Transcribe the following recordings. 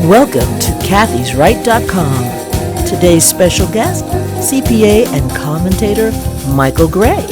Welcome to kathysright.com. Today's special guest, CPA and commentator Michael Gray.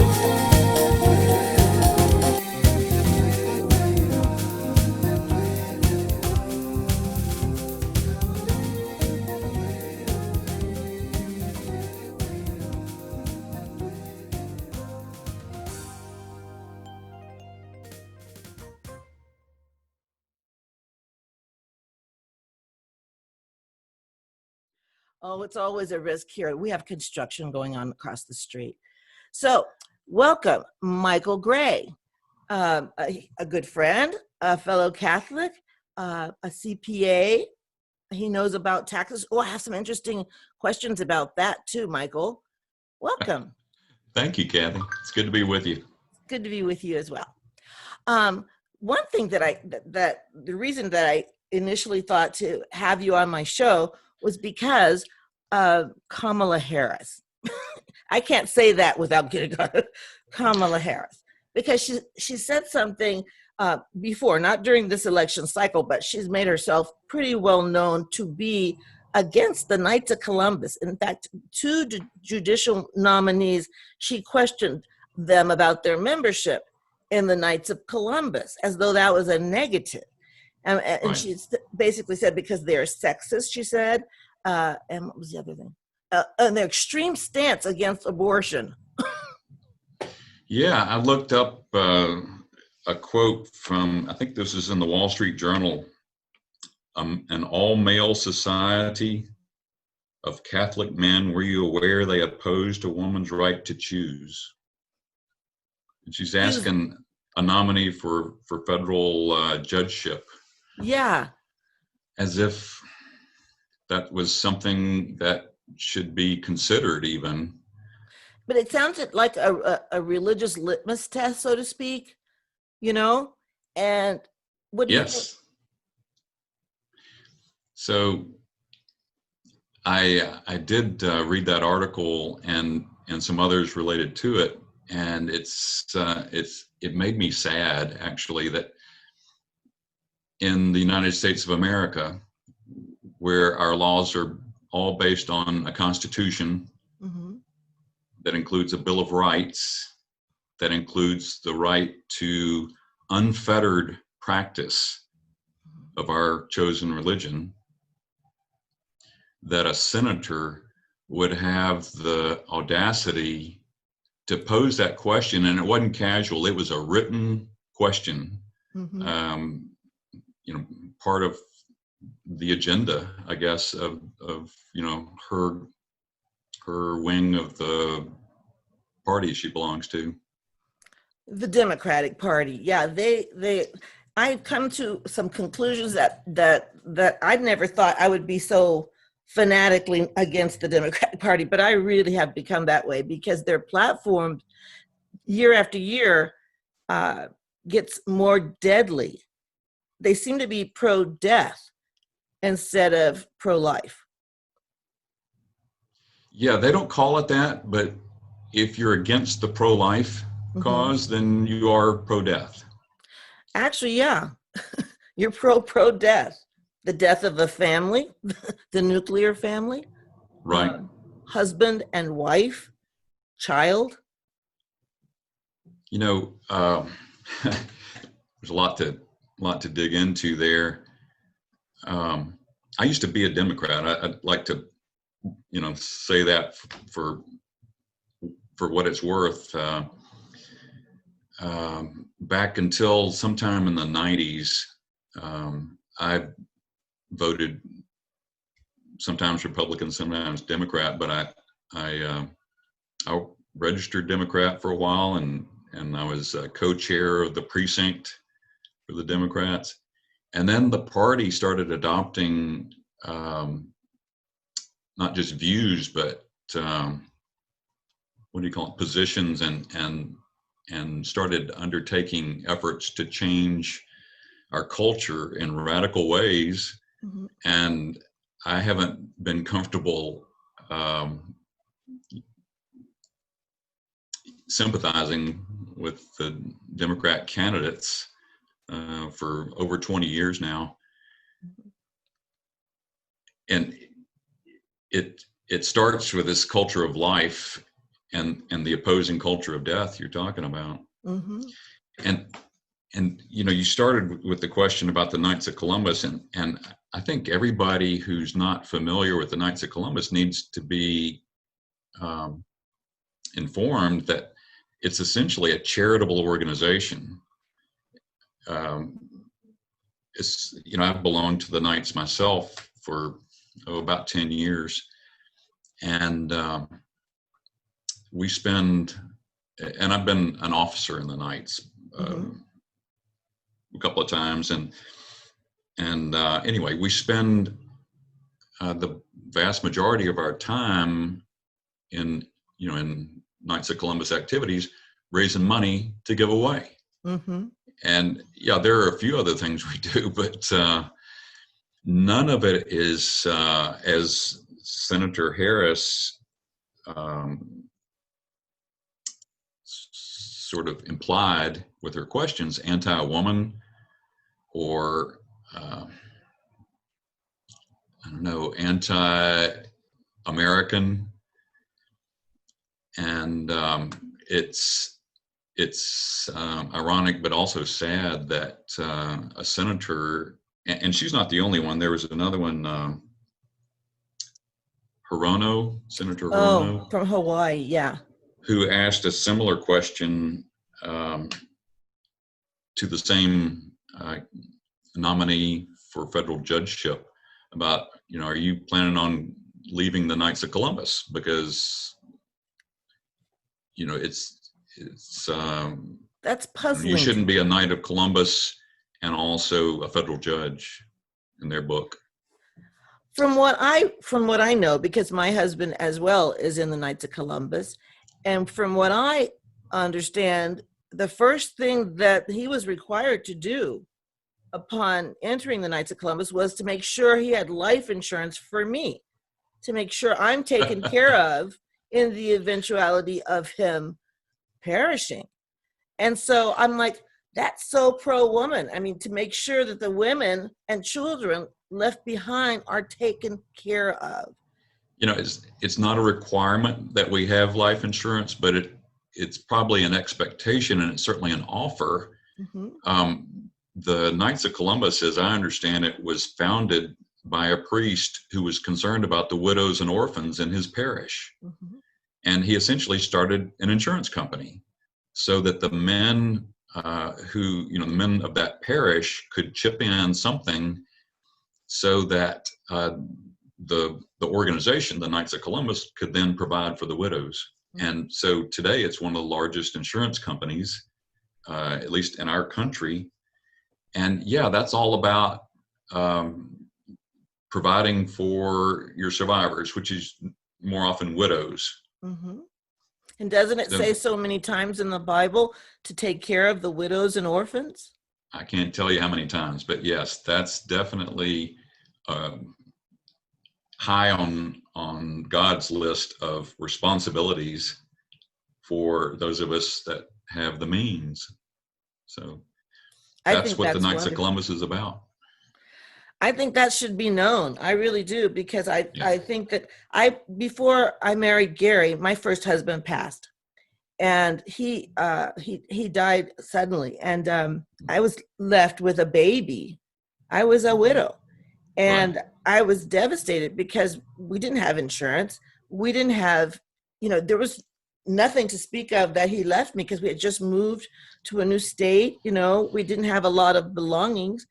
Oh, it's always a risk here. We have construction going on across the street. So, welcome, Michael Gray, a good friend, a fellow Catholic, a CPA. He knows about taxes. Oh, I have some interesting questions about that too, Michael. Welcome. Thank you, Kathy. It's good to be with you. Good to be with you as well. One thing that the reason that I initially thought to have you on my show was because of Kamala Harris. I can't say that without getting Kamala Harris, because she said something before, not during this election cycle, but she's made herself pretty well known to be against the Knights of Columbus. In fact, two judicial nominees, she questioned them about their membership in the Knights of Columbus, as though that was a negative. And Right. she basically said because they're sexist, she said, and what was the other thing? And their extreme stance against abortion. Yeah, I looked up a quote from, I think this is in the Wall Street Journal, an all-male society of Catholic men, were you aware they opposed a woman's right to choose? And she's asking a nominee for federal judgeship. Yeah. As if that was something that should be considered even. But it sounded like a religious litmus test, so to speak, and what do you think? Yes. So I did read that article and some others related to it, and it made me sad actually that in the United States of America, where our laws are all based on a constitution that includes a Bill of Rights, that includes the right to unfettered practice of our chosen religion, that a senator would have the audacity to pose that question. And it wasn't casual, it was a written question, part of the agenda, I guess, of her wing of the party she belongs to. The Democratic Party. Yeah, I've come to some conclusions that I'd never thought I would be so fanatically against the Democratic Party, but I really have become that way because their platform year after year gets more deadly. They seem to be pro-death instead of pro-life. Yeah, they don't call it that, but if you're against the pro-life cause, then you are pro-death. Actually, yeah, you're pro-death. The death of a family, the nuclear family, right? Husband and wife, child. There's a lot to dig into there. I used to be a Democrat. I'd like to, say that for what it's worth. Back until sometime in the 90s, I voted sometimes Republican, sometimes Democrat, but I registered Democrat for a while, and I was co-chair of the precinct for the Democrats. And then the party started adopting not just views, but positions, and started undertaking efforts to change our culture in radical ways. And I haven't been comfortable sympathizing with the Democrat candidates for over 20 years now. and it starts with this culture of life and the opposing culture of death you're talking about. Mm-hmm. And you started with the question about the Knights of Columbus, and I think everybody who's not familiar with the Knights of Columbus needs to be informed that it's essentially a charitable organization. I've belonged to the Knights myself for about 10 years, and we spend, and I've been an officer in the Knights a couple of times, and anyway, we spend the vast majority of our time in Knights of Columbus activities, raising money to give away. Mm-hmm. And yeah, there are a few other things we do, but none of it is, as Senator Harris sort of implied with her questions, anti-woman or I don't know, anti-American. And it's ironic, but also sad that a senator, and she's not the only one. There was another one, Hirono, Senator Hirono. Oh, from Hawaii, yeah. Who asked a similar question to the same nominee for federal judgeship about, are you planning on leaving the Knights of Columbus? Because that's puzzling. You shouldn't be a Knight of Columbus and also a federal judge in their book. From what I know, because my husband as well is in the Knights of Columbus, and from what I understand, the first thing that he was required to do upon entering the Knights of Columbus was to make sure he had life insurance for me, to make sure I'm taken care of in the eventuality of him perishing. And so I'm like, that's so pro-woman. I mean, to make sure that the women and children left behind are taken care of. It's not a requirement that we have life insurance, but it's probably an expectation, and it's certainly an offer. Mm-hmm. The Knights of Columbus, as I understand it, was founded by a priest who was concerned about the widows and orphans in his parish. Mm-hmm. And he essentially started an insurance company so that the men the men of that parish could chip in something so that the organization, the Knights of Columbus, could then provide for the widows. Mm-hmm. And so today it's one of the largest insurance companies, at least in our country. And yeah, that's all about providing for your survivors, which is more often widows. Mm-hmm. And doesn't it say so many times in the Bible to take care of the widows and orphans? I can't tell you how many times, but yes, that's definitely high on God's list of responsibilities for those of us that have the means. So that's what the Knights of Columbus is about. I think that should be known. I really do, because I think that before I married Gary, my first husband passed, and he died suddenly, and I was left with a baby. I was a widow, and right. I was devastated because we didn't have insurance. We didn't have, there was nothing to speak of that he left me, because we had just moved to a new state. We didn't have a lot of belongings,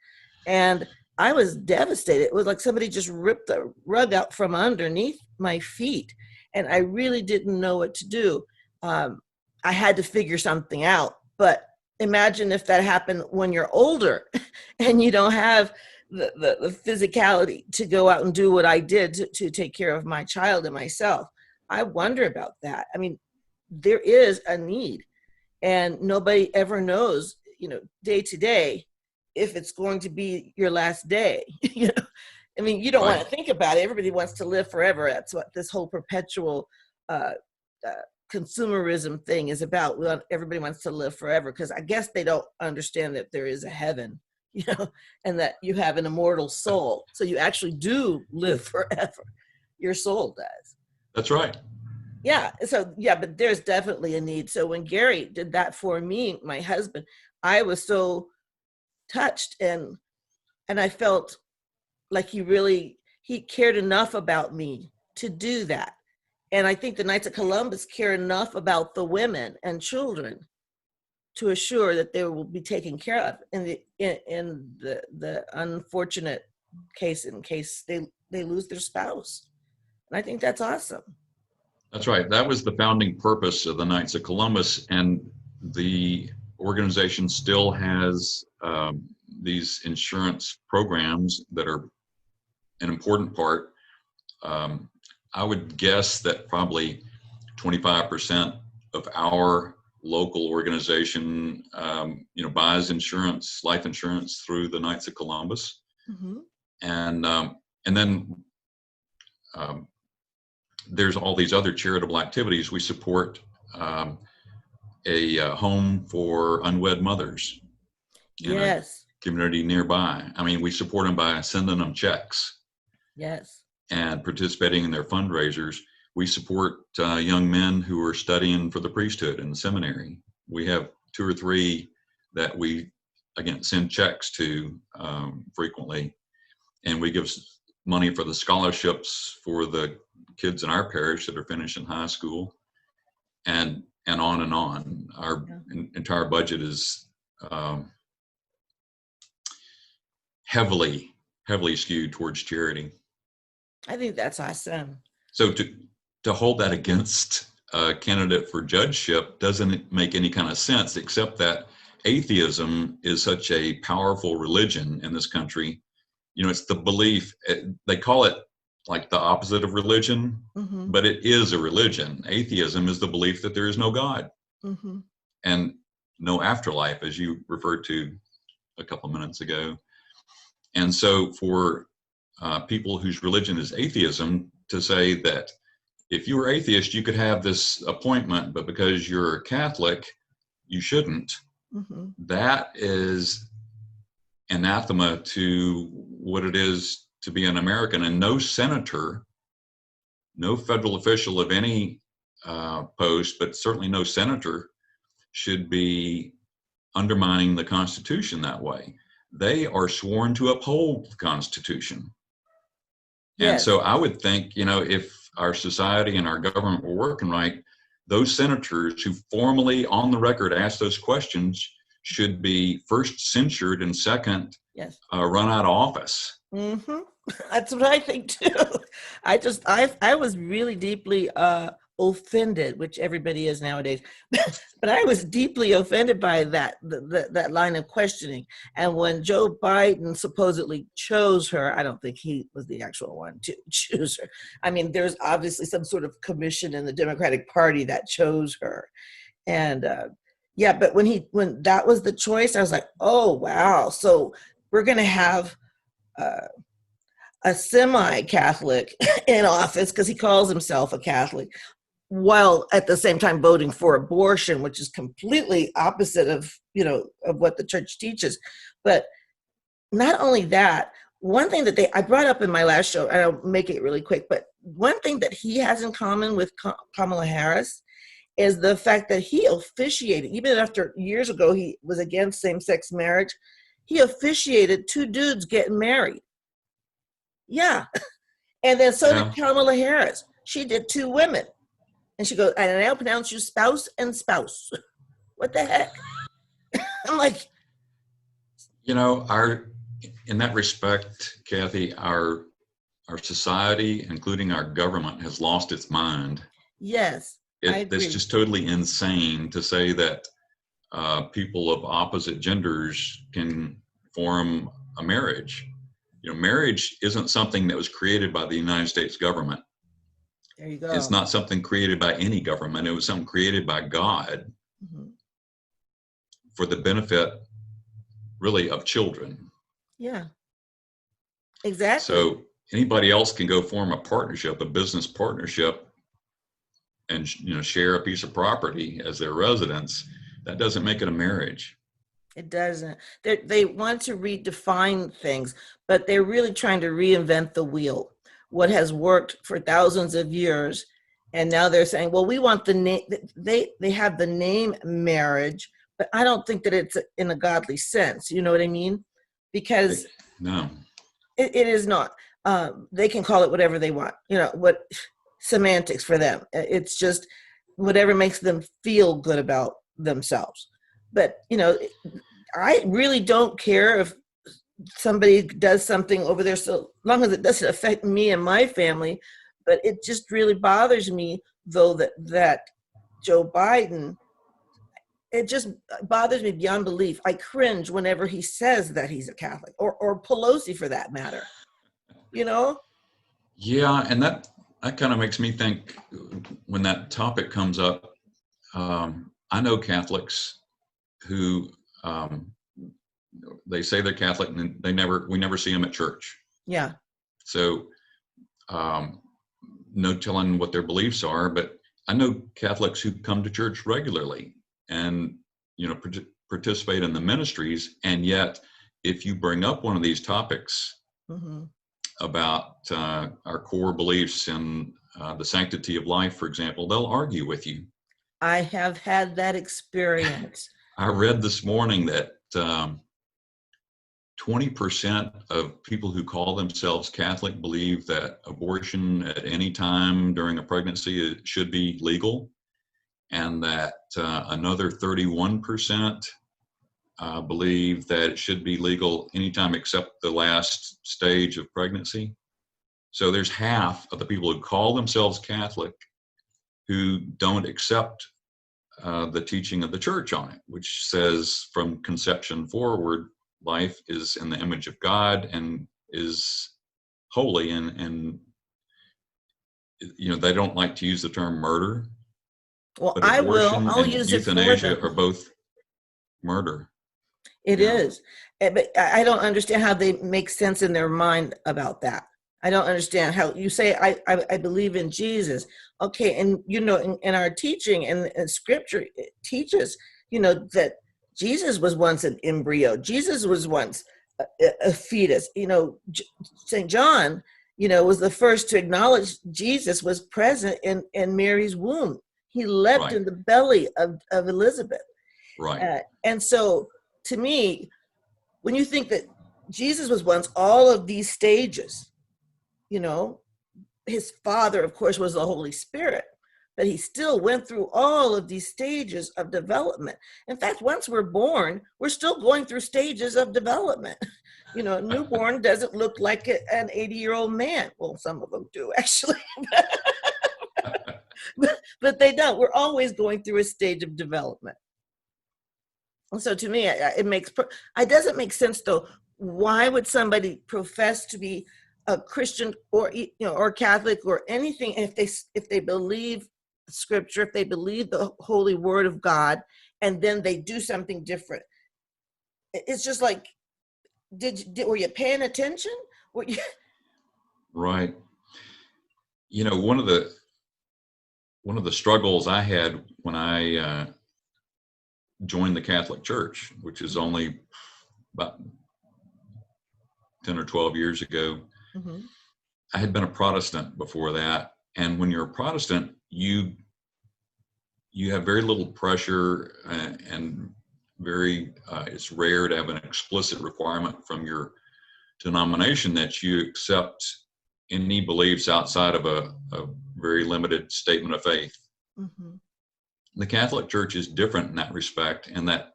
and I was devastated. It was like somebody just ripped the rug out from underneath my feet, and I really didn't know what to do. I had to figure something out, but imagine if that happened when you're older and you don't have the physicality to go out and do what I did to take care of my child and myself. I wonder about that. I mean, there is a need, and nobody ever knows, day to day, if it's going to be your last day. I mean, you don't want to think about it. Everybody wants to live forever. That's what this whole perpetual consumerism thing is about. Everybody wants to live forever, because I guess they don't understand that there is a heaven you know, and that you have an immortal soul. So you actually do live forever. Your soul does. That's right. Yeah. So yeah, but there's definitely a need. So when Gary did that for me, my husband, I was so touched, and I felt like he cared enough about me to do that. And I think the Knights of Columbus care enough about the women and children to assure that they will be taken care of in the unfortunate case, in case they lose their spouse. And I think that's awesome. That's right. That was the founding purpose of the Knights of Columbus, and the organization still has these insurance programs that are an important part. I would guess that probably 25% of our local organization, buys insurance, life insurance through the Knights of Columbus, Mm-hmm. and then there's all these other charitable activities. We support a home for unwed mothers in a Yes. community nearby. I mean, we support them by sending them checks Yes. and participating in their fundraisers. We support young men who are studying for the priesthood in the seminary. We have 2 or 3 that we, again, send checks to frequently. And we give money for the scholarships for the kids in our parish that are finishing high school, and on and on. Our entire budget is heavily skewed towards charity. I think that's awesome. So to hold that against a candidate for judgeship doesn't make any kind of sense, except that atheism is such a powerful religion in this country. It's the belief, they call it like the opposite of religion, Mm-hmm. but it is a religion. Atheism is the belief that there is no God Mm-hmm. and no afterlife, as you referred to a couple of minutes ago. And so for people whose religion is atheism, to say that if you were atheist, you could have this appointment, but because you're Catholic, you shouldn't. Mm-hmm. That is anathema to what it is to be an American. And no senator, no federal official of any post, but certainly no senator, should be undermining the Constitution that way. They are sworn to uphold the Constitution. And Yes. so I would think, if our society and our government were working right, those senators who formally on the record ask those questions should be first censured and second, Yes. run out of office. Mm-hmm. That's what I think too. I was really deeply offended, which everybody is nowadays, but I was deeply offended by that line of questioning. And when Joe Biden supposedly chose her, I don't think he was the actual one to choose her. I mean, there's obviously some sort of commission in the Democratic Party that chose her. And yeah, but when that was the choice, I was like, oh wow, so we're gonna have a semi-Catholic in office because he calls himself a Catholic, while at the same time voting for abortion, which is completely opposite of what the church teaches. But not only that, one thing that I brought up in my last show, and I'll make it really quick, but one thing that he has in common with Kamala Harris is the fact that he officiated, even after years ago he was against same-sex marriage, he officiated 2 dudes getting married. Yeah. And then so did Kamala Harris. She did 2 women. And she goes, and I now pronounce you spouse and spouse. What the heck? I'm like, in that respect, Kathy, our society, including our government, has lost its mind. yes. I agree. It's just totally insane to say that people of opposite genders can form a marriage. Marriage isn't something that was created by the United States government. There you go. It's not something created by any government. It was something created by God for the benefit, really, of children. Yeah. Exactly. So anybody else can go form a partnership, a business partnership, and share a piece of property as their residence. That doesn't make it a marriage. It doesn't. They want to redefine things, but they're really trying to reinvent the wheel. What has worked for thousands of years, and now they're saying, "Well, we want the name." They have the name marriage, but I don't think that it's in a godly sense. You know what I mean? Because No. it is not. They can call it whatever they want. You know what? Semantics for them. It's just whatever makes them feel good about themselves. But I really don't care if somebody does something over there, so long as it doesn't affect me and my family. But it just really bothers me, though, that Joe Biden, it just bothers me beyond belief. I cringe whenever he says that he's a Catholic, or Pelosi for that matter. You know? Yeah, and that kind of makes me think when that topic comes up. I know Catholics who they say they're Catholic and we never see them at church. Yeah. So no telling what their beliefs are, but I know Catholics who come to church regularly and participate in the ministries, and yet if you bring up one of these topics Mm-hmm. about our core beliefs and the sanctity of life, for example, they'll argue with you. I have had that experience. I read this morning that 20% of people who call themselves Catholic believe that abortion at any time during a pregnancy should be legal, and that another 31% believe that it should be legal anytime except the last stage of pregnancy. So there's half of the people who call themselves Catholic who don't accept the teaching of the church on it, which says from conception forward, life is in the image of God and is holy, and they don't like to use the term murder, Well, but I will. abortion I'll and use it for euthanasia them. are both murder. It Yeah. is. But I don't understand how they make sense in their mind about that. I don't understand how you say, I believe in Jesus. Okay, and in our teaching and scripture, it teaches, that Jesus was once an embryo. Jesus was once a fetus. St. John, was the first to acknowledge Jesus was present in Mary's womb. He leapt Right. in the belly of Elizabeth. Right. And so, to me, when you think that Jesus was once all of these stages, his father, of course, was the Holy Spirit, but he still went through all of these stages of development. In fact, once we're born, we're still going through stages of development. A newborn doesn't look like an 80-year-old man. Well, some of them do, actually. but they don't. We're always going through a stage of development. So to me, it doesn't make sense, though. Why would somebody profess to be a Christian or Catholic or anything if they believe Scripture, if they believe the holy Word of God, and then they do something different? It's just like, were you paying attention? Right. One of the struggles I had when I joined the Catholic Church, which is only about 10 or 12 years ago. Mm-hmm. I had been a Protestant before that. And when you're a Protestant, you have very little pressure and it's rare to have an explicit requirement from your denomination that you accept any beliefs outside of a very limited statement of faith. Mm-hmm. The Catholic Church is different in that respect, and that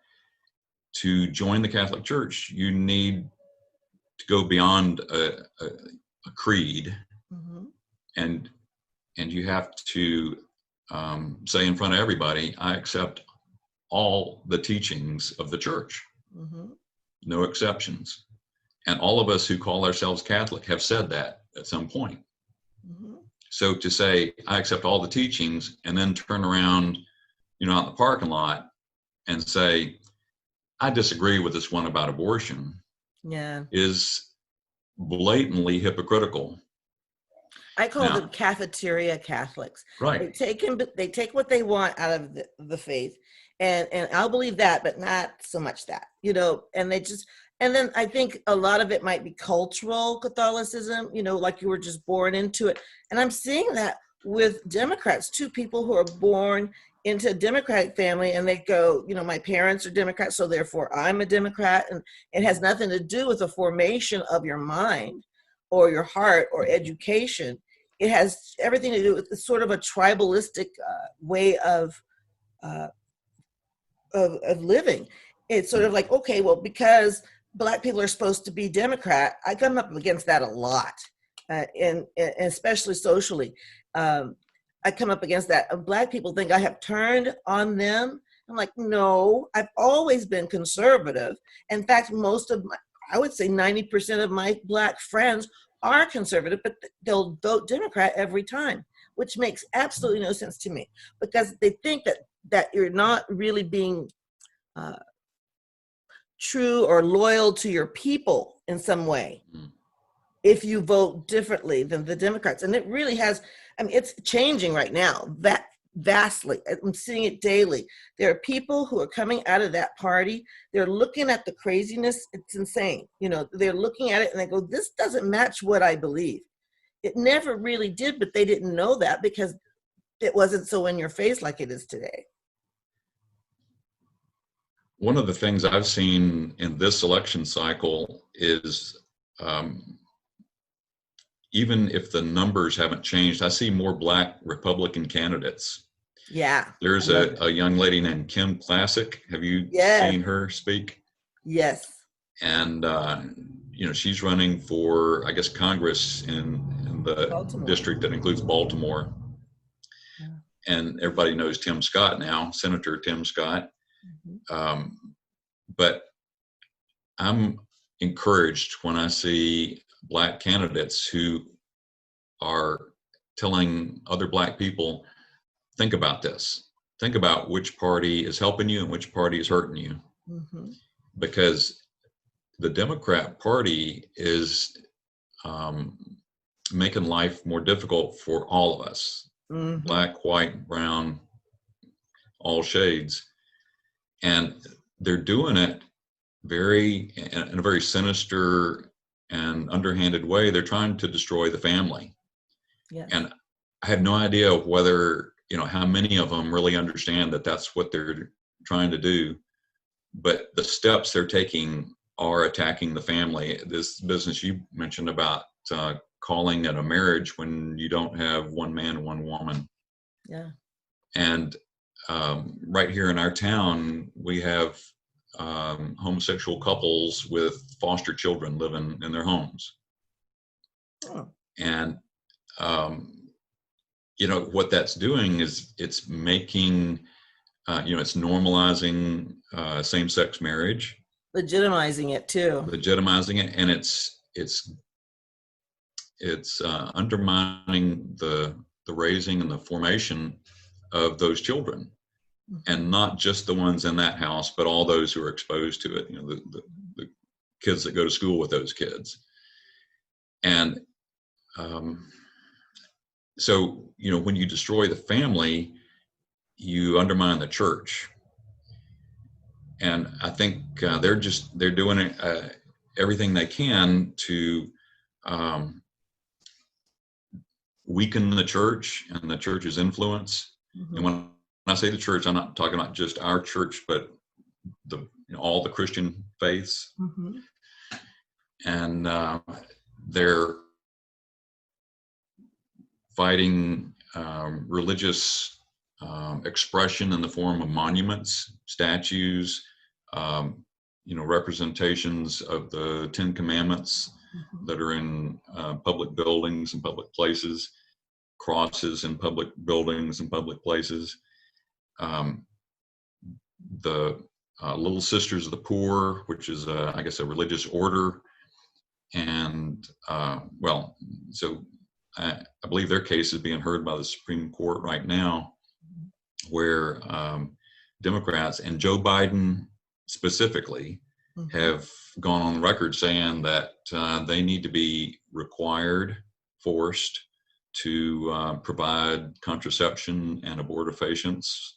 to join the Catholic Church, you need to go beyond a creed, Mm-hmm. and you have to say in front of everybody, I accept all the teachings of the church, Mm-hmm. no exceptions. And all of us who call ourselves Catholic have said that at some point. Mm-hmm. So to say, I accept all the teachings, and then turn around, out in the parking lot and say, I disagree with this one about abortion, Yeah. is blatantly hypocritical. I call them cafeteria Catholics. Right. They take what they want out of the faith, And I'll believe that, but not so much that, and they just, and then I think a lot of it might be cultural Catholicism, like you were just born into it. And I'm seeing that with Democrats too, people who are born into a Democratic family and they go, my parents are Democrats, so therefore I'm a Democrat. And it has nothing to do with the formation of your mind or your heart or education. It has everything to do with sort of a tribalistic way uh, of living. It's sort of like, okay, well, because Black people are supposed to be Democrat, I come up against that a lot, and especially socially. I come up against that. Black people think I have turned on them. I'm like, no, I've always been conservative. In fact, I would say 90% of my Black friends are conservative, but they'll vote Democrat every time, which makes absolutely no sense to me, because they think that you're not really being uh, true or loyal to your people in some way if you vote differently than the Democrats. And it really has, it's changing right now, that vastly. I'm seeing it daily. There are people who are coming out of that party. They're looking at the craziness. It's insane. They're looking at it and they go, this doesn't match what I believe. It never really did, but they didn't know that because it wasn't so in your face like it is today. One of the things I've seen in this election cycle is even if the numbers haven't changed, I see more Black Republican candidates. Yeah. There's a young lady named Kim Classic. Have you seen her speak? Yes. And, she's running for, I guess, Congress in the Baltimore. district that includes Baltimore. Yeah. And everybody knows Tim Scott now, Senator Tim Scott. But I'm encouraged when I see Black candidates who are telling other Black people, think about this. Think about which party is helping you and which party is hurting you. Mm-hmm. Because the Democrat Party is making life more difficult for all of us, mm-hmm. Black, white, brown, all shades. And they're doing it in a very sinister and underhanded way. They're trying to destroy the family. Yes. And I have no idea whether, how many of them really understand that that's what they're trying to do. But the steps they're taking are attacking the family. This business you mentioned about calling it a marriage when you don't have one man and one woman. Yeah. And right here in our town, we have homosexual couples with foster children living in their homes. Oh. And, what that's doing is it's making, it's normalizing same-sex marriage. Legitimizing it too. Legitimizing it, and it's undermining the raising and the formation of those children. And not just the ones in that house, but all those who are exposed to it, the kids that go to school with those kids. And so, when you destroy the family, you undermine the church. And I think they're doing everything they can to weaken the church and the church's influence. Mm-hmm. And when I say the church, I'm not talking about just our church, but all the Christian faiths. Mm-hmm. And they're fighting religious expression in the form of monuments, statues, representations of the Ten Commandments mm-hmm. that are in public buildings and public places, crosses in public buildings and public places. The Little Sisters of the Poor, which is, I guess, a religious order. And, so I believe their case is being heard by the Supreme Court right now, where Democrats and Joe Biden specifically mm-hmm. have gone on record saying that they need to be forced to provide contraception and abortifacients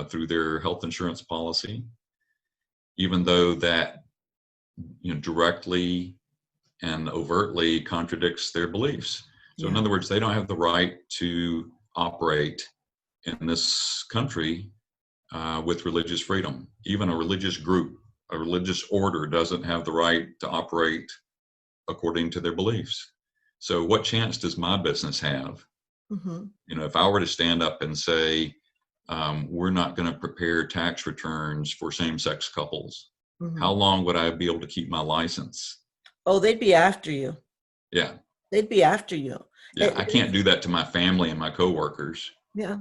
through their health insurance policy, even though that directly and overtly contradicts their beliefs. So in Yeah. other words, they don't have the right to operate in this country with religious freedom. Even a religious group, a religious order doesn't have the right to operate according to their beliefs. So what chance does my business have? Mm-hmm. If I were to stand up and say, we're not going to prepare tax returns for same-sex couples, Mm-hmm. how long would I be able to keep my license? Oh, they'd be after you. Yeah. They'd be after you. Yeah. I can't do that to my family and my coworkers. Yeah.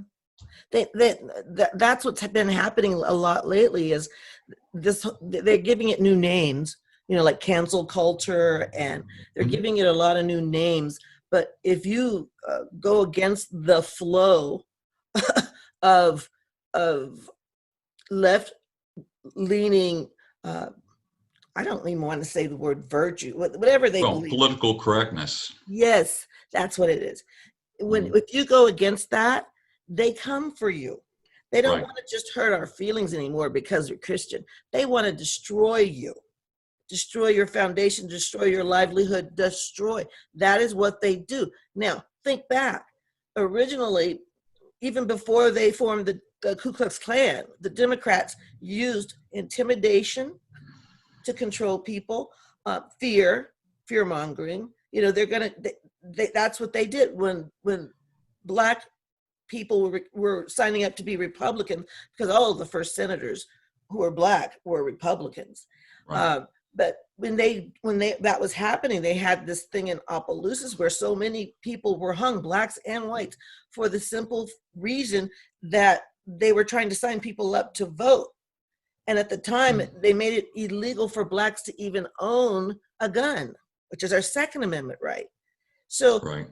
That's what's been happening a lot lately is this, they're giving it new names, like cancel culture, and they're Mhm. giving it a lot of new names. But if you go against the flow of left leaning, I don't even want to say the word virtue, whatever they Well, believe. political correctness. Yes, that's what it is. Mhm. If you go against that, they come for you. They don't Right. want to just hurt our feelings anymore because you're Christian. They want to destroy you, destroy your foundation, destroy your livelihood, destroy. That is what they do. Now, think back. Originally, even before they formed the Ku Klux Klan, the Democrats used intimidation to control people, fear mongering. They're gonna. That's what they did when Black people were signing up to be Republican, because all of the first senators who were Black were Republicans. Right. But when that was happening, they had this thing in Opelousas where so many people were hung, Blacks and whites, for the simple reason that they were trying to sign people up to vote. And at the time, they made it illegal for Blacks to even own a gun, which is our Second Amendment right. So Right.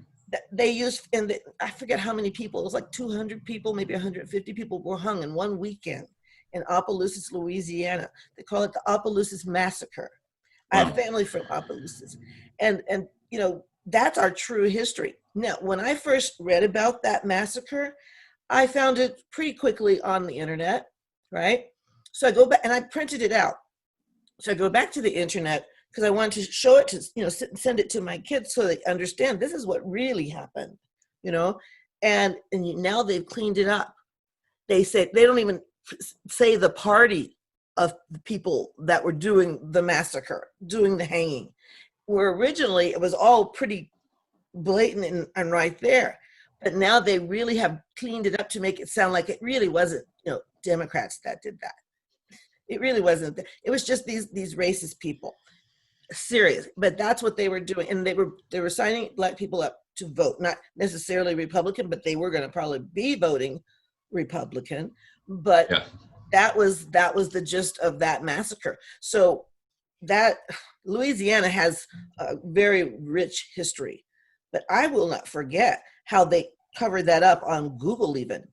they used, and I forget how many people, it was like 200 people, maybe 150 people were hung in one weekend in Opelousas, Louisiana. They call it the Opelousas Massacre. I have Wow. family from Opelousas. And that's our true history. Now, when I first read about that massacre, I found it pretty quickly on the internet, right? So I go back and I printed it out. So I go back to the internet because I wanted to show it to, send it to my kids so they understand this is what really happened, and now they've cleaned it up. They say they don't even say the party of the people that were doing the massacre, doing the hanging, where originally it was all pretty blatant and right there. But now they really have cleaned it up to make it sound like it really wasn't, Democrats that did that. It really wasn't. It was just these racist people. Serious. But that's what they were doing. And they were signing Black people up to vote, not necessarily Republican, but they were going to probably be voting Republican. But Yeah. that was the gist of that massacre. So that Louisiana has a very rich history. But I will not forget how they covered that up on Google even.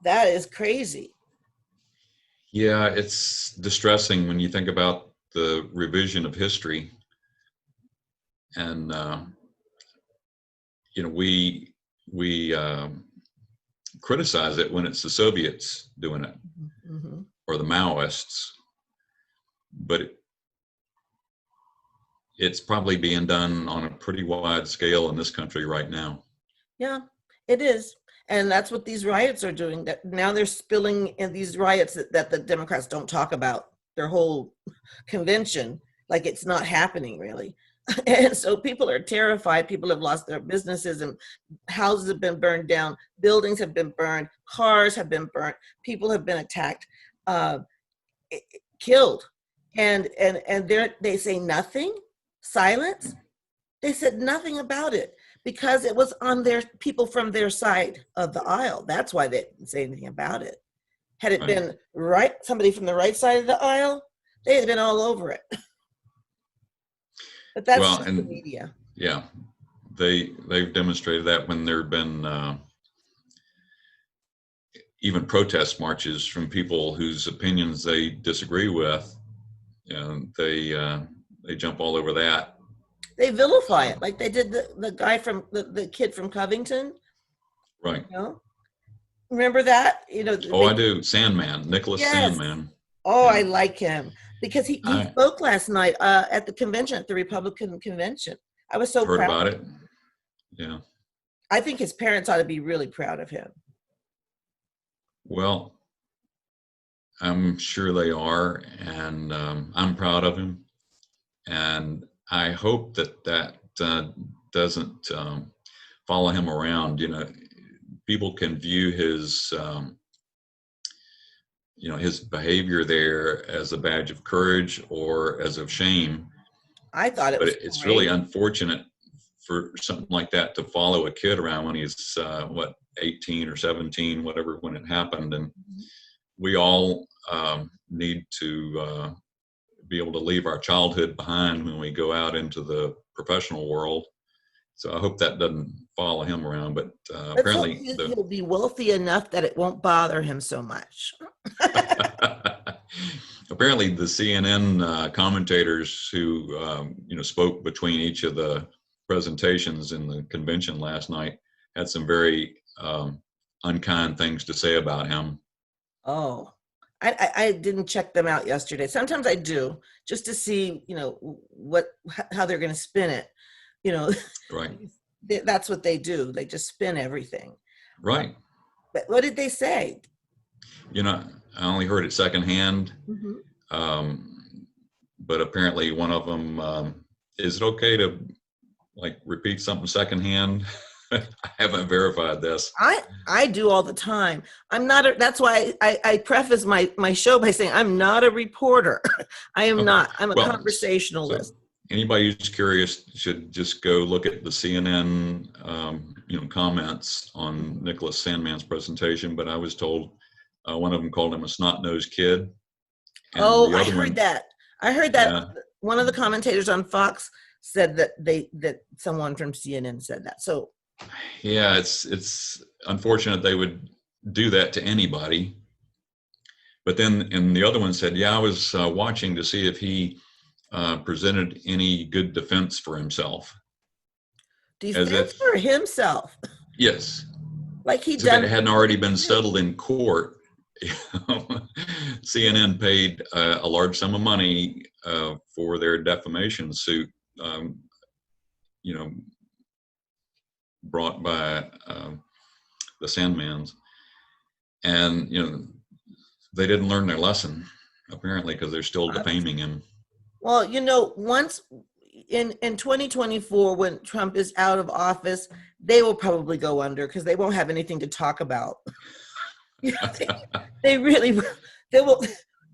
That is crazy. Yeah. It's distressing when you think about the revision of history. And, we criticize it when it's the Soviets doing it Mm-hmm. or the Maoists, but it's probably being done on a pretty wide scale in this country right now. Yeah, it is. And that's what these riots are doing. That now they're spilling in these riots that the Democrats don't talk about, their whole convention, like it's not happening really. And so people are terrified. People have lost their businesses and houses have been burned down. Buildings have been burned. Cars have been burnt. People have been attacked, killed. And they say nothing, silence. They said nothing about it because it was on their people from their side of the aisle. That's why they didn't say anything about it. Had it been somebody from the right side of the aisle, they'd have been all over it. But that's just the media. Yeah, they've demonstrated that when there have been even protest marches from people whose opinions they disagree with, and they jump all over that. They vilify it, like they did the guy from the kid from Covington. Right. Remember that? You know, Oh, I do. Sandman, Nicholas yes. Sandman. Oh, I Yeah, like him because he I spoke last night at the convention, at the Republican convention. I was so heard proud. about it. Yeah. I think his parents ought to be really proud of him. Well, I'm sure they are, and I'm proud of him. And I hope that doesn't follow him around. You know, people can view his his behavior there as a badge of courage or as of shame, I thought it but was it's really great. unfortunate for something like that to follow a kid around when he's 18 or 17, whatever, when it happened. And we all need to be able to leave our childhood behind when we go out into the professional world. So I hope that doesn't follow him around. But Let's hope apparently, he'll be wealthy enough that it won't bother him so much. apparently the CNN commentators who spoke between each of the presentations in the convention last night had some very unkind things to say about him. Oh, I didn't check them out yesterday. Sometimes I do just to see, how they're going to spin it. You know, Right. that's what they do. They just spin everything. Right. But what did they say? You know, I only heard it secondhand, but apparently one of them, is it okay to repeat something secondhand? I haven't verified this. I do all the time. I'm not. That's why I preface my show by saying I'm not a reporter. I am Okay. not. I'm a Well, conversationalist. So anybody who's curious should just go look at the CNN, comments on Nicholas Sandman's presentation. But I was told one of them called him a snot-nosed kid, and Oh, the I other heard one, that. I heard that yeah, one of the commentators on Fox said that someone from CNN said that. So yeah, it's unfortunate they would do that to anybody. But then, and the other one said, yeah, I was watching to see if he presented any good defense for himself. As defense if, for himself, yes, like he as if it done. hadn't already been settled in court. CNN paid a large sum of money for their defamation suit, you know, brought by the Sandmans. And, they didn't learn their lesson, apparently, because they're still defaming him. Well, once in 2024, when Trump is out of office, they will probably go under because they won't have anything to talk about. They really they will.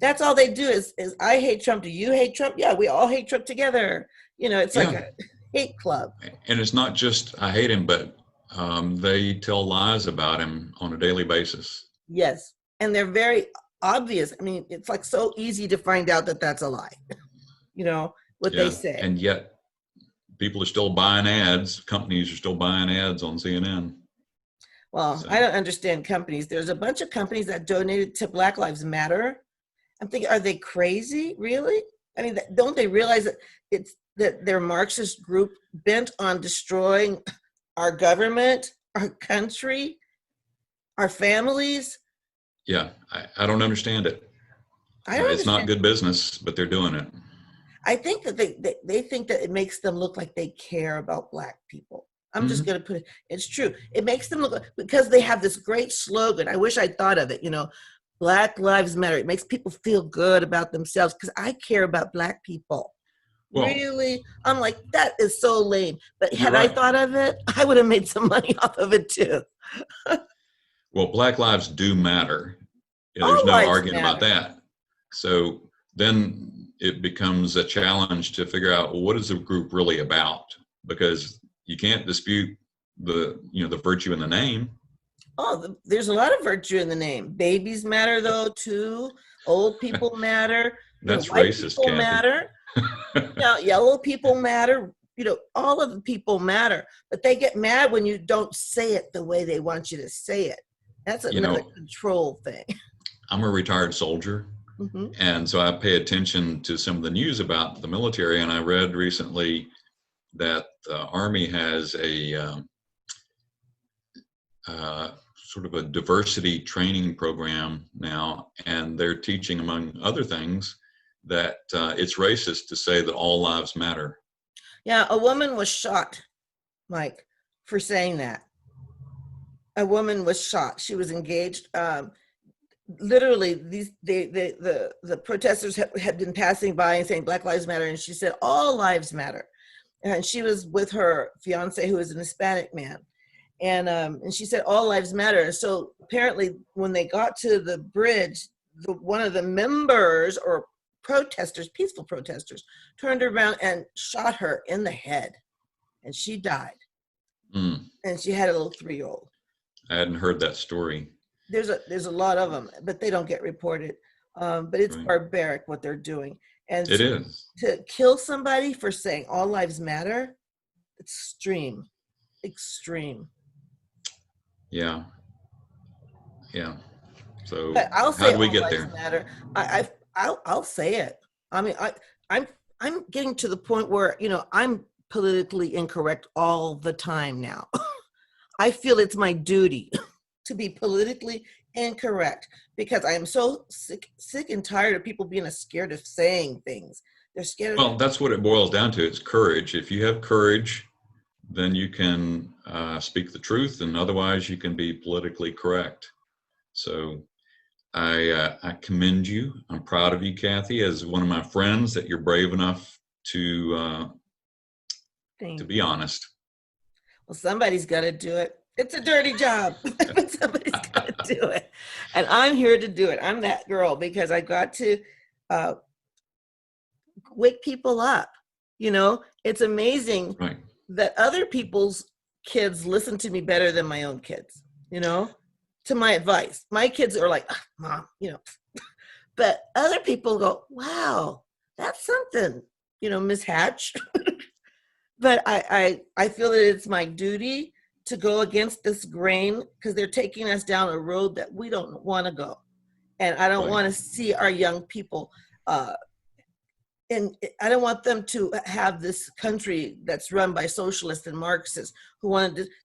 That's all they do is I hate Trump. Do you hate Trump? Yeah, we all hate Trump together. It's like a hate club. And it's not just I hate him, but they tell lies about him on a daily basis. Yes, and they're very obvious. I mean, it's like so easy to find out that that's a lie. What they say. And yet people are still buying ads. Companies are still buying ads on CNN. Well, So. I don't understand companies. There's a bunch of companies that donated to Black Lives Matter. I'm thinking, are they crazy? Really? I mean, don't they realize that that they're Marxist group bent on destroying our government, our country, our families? Yeah, I don't understand it. I don't it's understand. not good business, but they're doing it. I think that they think that it makes them look like they care about Black people. I'm just going to put it, it's true. It makes them look, because they have this great slogan. I wish I'd thought of it, Black Lives Matter. It makes people feel good about themselves because I care about Black people. Well, really? I'm like, that is so lame. But had I thought of it, I would have made some money off of it too. Well, Black lives do matter. There's no arguing about that. So then it becomes a challenge to figure out, well, what is the group really about? Because you can't dispute the virtue in the name. Oh, there's a lot of virtue in the name. Babies matter though too. Old people matter. That's racist, people matter. Yellow people matter. All of the people matter. But they get mad when you don't say it the way they want you to say it. That's another control thing. I'm a retired soldier. Mm-hmm. And so I pay attention to some of the news about the military. And I read recently that the Army has a sort of a diversity training program now, and they're teaching, among other things, that it's racist to say that all lives matter. Yeah, a woman was shot, Mike, for saying that. A woman was shot. She was engaged. Literally, the protesters had been passing by and saying Black Lives Matter, and she said all lives matter. And she was with her fiance, who is an Hispanic man, and she said all lives matter. And so apparently, when they got to the bridge, one of the members or protesters, peaceful protesters, turned around and shot her in the head, and she died. Mm. And she had a little 3-year-old. I hadn't heard that story. There's a lot of them, but they don't get reported. But it's Right. barbaric what they're doing. And It is. to kill somebody for saying all lives matter, extreme. Yeah. So But I'll how say do we all get lives there? matter. I'll say it. I mean, I'm getting to the point where, I'm politically incorrect all the time now. I feel it's my duty to be politically incorrect because I am so sick and tired of people being scared of saying things. They're scared Well, of. that's what it boils down to. It's courage. If you have courage, then you can speak the truth, and otherwise you can be politically correct. So I commend you. I'm proud of you, Kathy, as one of my friends, that you're brave enough to be honest. Well, somebody's got to do it. It's a dirty job, but somebody's got to do it. And I'm here to do it. I'm that girl because I got to wake people up. It's amazing Right. that other people's kids listen to me better than my own kids, to my advice. My kids are like, Mom, but other people go, wow, that's something, Miss Hatch. But I feel that it's my duty to go against this grain because they're taking us down a road that we don't want to go. And I don't Right. want to see our young people, and I don't want them to have this country that's run by socialists and Marxists who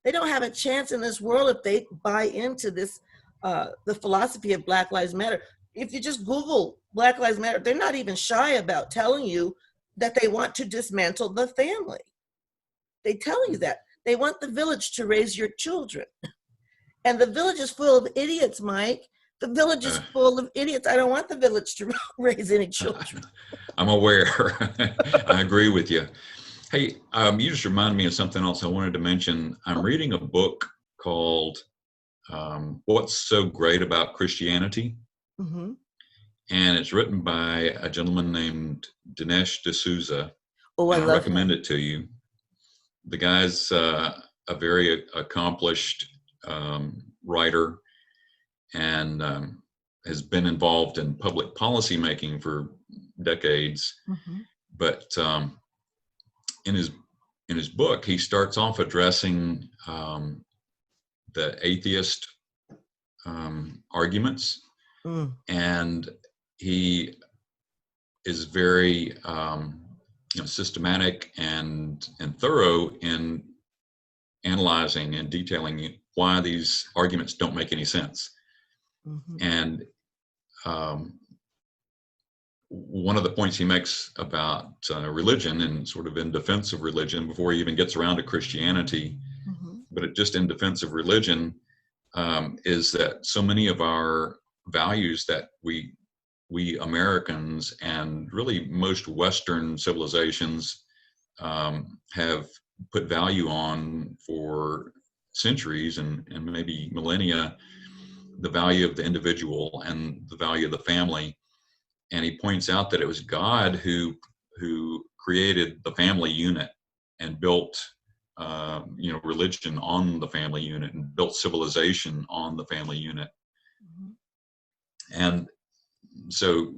they don't have a chance in this world if they buy into this, the philosophy of Black Lives Matter. If you just Google Black Lives Matter, they're not even shy about telling you that they want to dismantle the family. They tell you that. They want the village to raise your children. And the village is full of idiots, Mike. The village is full of idiots. I don't want the village to raise any children. I'm aware. I agree with you. Hey, you just reminded me of something else I wanted to mention. I'm reading a book called What's So Great About Christianity? Mm-hmm. And it's written by a gentleman named Dinesh D'Souza. Oh, I and I love recommend him. it to you. The guy's a very accomplished writer and has been involved in public policy making for decades. Mm-hmm. But in his book, he starts off addressing the atheist arguments, and he is very systematic and thorough in analyzing and detailing why these arguments don't make any sense. Mm-hmm. And one of the points he makes about religion, and sort of in defense of religion, before he even gets around to Christianity, but just in defense of religion, is that so many of our values that we Americans and really most Western civilizations have put value on for centuries and maybe millennia, the value of the individual and the value of the family. And he points out that it was God who created the family unit and built religion on the family unit and built civilization on the family unit. And so,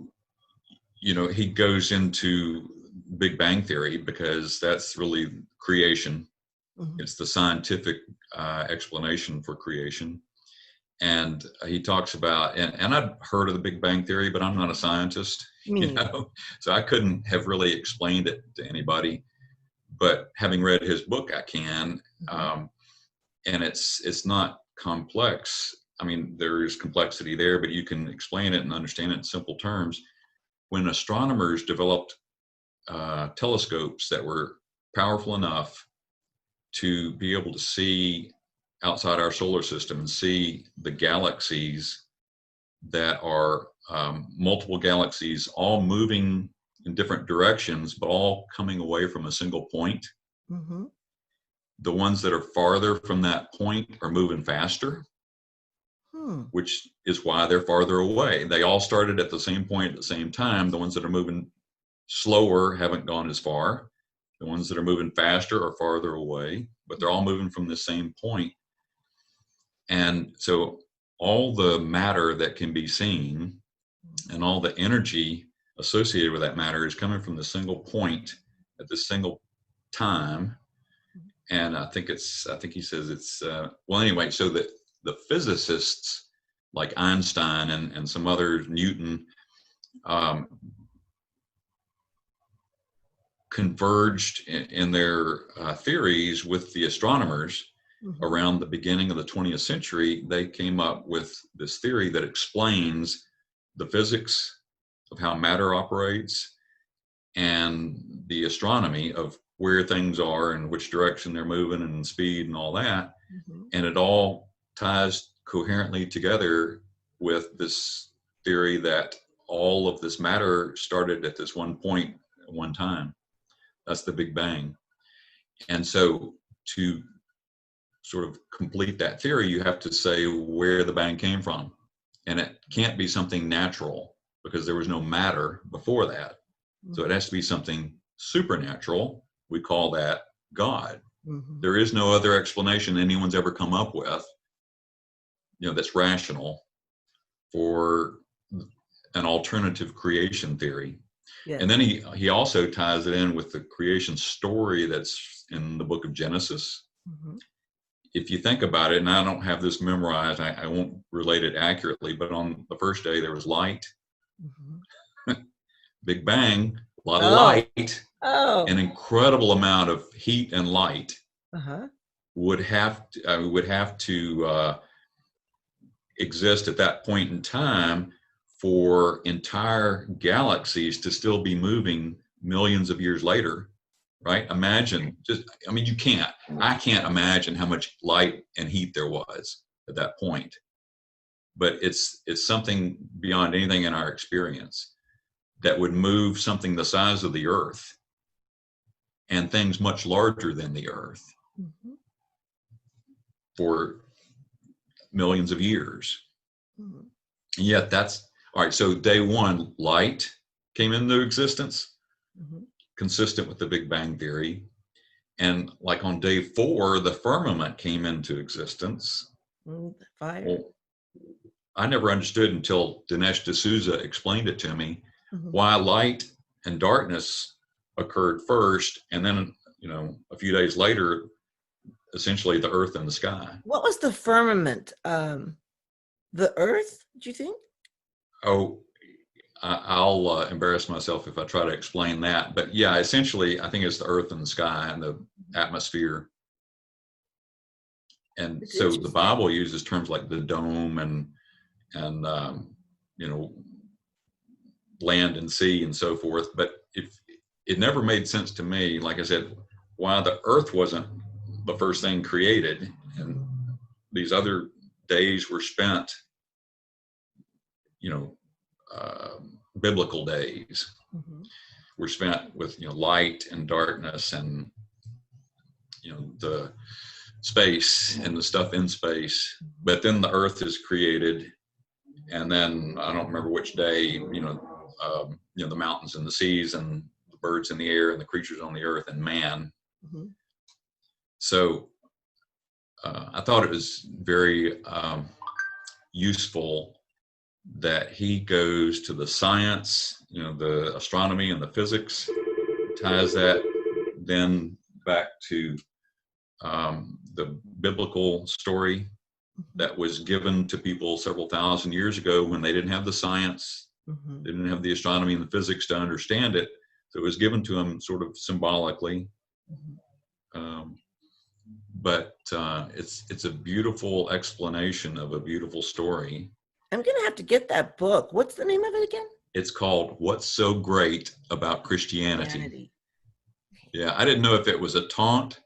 he goes into Big Bang Theory because that's really creation. It's the scientific explanation for creation. And he talks about, and I've heard of the Big Bang Theory, but I'm not a scientist, so I couldn't have really explained it to anybody. But having read his book, I can. And it's not complex. I mean, there is complexity there, but you can explain it and understand it in simple terms. When astronomers developed telescopes that were powerful enough to be able to see outside our solar system and see the galaxies that are multiple galaxies all moving in different directions, but all coming away from a single point. Mm-hmm. The ones that are farther from that point are moving faster, which is why they're farther away. They all started at the same point at the same time. The ones that are moving slower haven't gone as far. The ones that are moving faster are farther away, but they're all moving from the same point. And so all the matter that can be seen and all the energy associated with that matter is coming from the single point at the single time. And I think he says it's, well, anyway, so that the physicists like Einstein and some others, Newton, converged in their theories with the astronomers. Mm-hmm. Around the beginning of the 20th century. They came up with this theory that explains the physics of how matter operates and the astronomy of where things are and which direction they're moving and speed and all that. Mm-hmm. And it all ties coherently together with this theory that all of this matter started at this one point at one time. That's the Big Bang. And so to sort of complete that theory, you have to say where the bang came from. And it can't be something natural because there was no matter before that. Mm-hmm. So it has to be something supernatural. We call that God. Mm-hmm. There is no other explanation anyone's ever come up with, that's rational for an alternative creation theory. Yes. And then he also ties it in with the creation story that's in the book of Genesis. Mm-hmm. If you think about it, and I don't have this memorized, I won't relate it accurately, but on the first day there was light, mm-hmm. Big Bang, a lot of light, an incredible amount of heat and light would have to exist at that point in time for entire galaxies to still be moving millions of years later. Right? Imagine I can't imagine how much light and heat there was at that point, but it's something beyond anything in our experience that would move something the size of the earth and things much larger than the earth mm-hmm. for millions of years. Mm-hmm. And yet that's all right. So day one, light came into existence. Mm-hmm. Consistent with the Big Bang theory. And like on day 4, the firmament came into existence. Fire. Well, I never understood until Dinesh D'Souza explained it to me mm-hmm. why light and darkness occurred first, and then a few days later, essentially the earth and the sky. What was the firmament? The earth, do you think? Oh, I'll embarrass myself if I try to explain that. But yeah, essentially, I think it's the earth and the sky and the atmosphere. And so the Bible uses terms like the dome and land and sea and so forth. But if it never made sense to me, like I said, why the earth wasn't the first thing created and these other days were spent, biblical days mm-hmm. were spent with light and darkness and the space and the stuff in space. But then the earth is created, and then I don't remember which day the mountains and the seas and the birds in the air and the creatures on the earth and man. Mm-hmm. So I thought it was very useful that he goes to the science, the astronomy and the physics, ties that then back to the biblical story that was given to people several thousand years ago when they didn't have the science, mm-hmm. they didn't have the astronomy and the physics to understand it. So it was given to them sort of symbolically. Mm-hmm. but it's a beautiful explanation of a beautiful story. I'm going to have to get that book. What's the name of it again? It's called What's So Great About Christianity. Humanity. Yeah, I didn't know if it was a taunt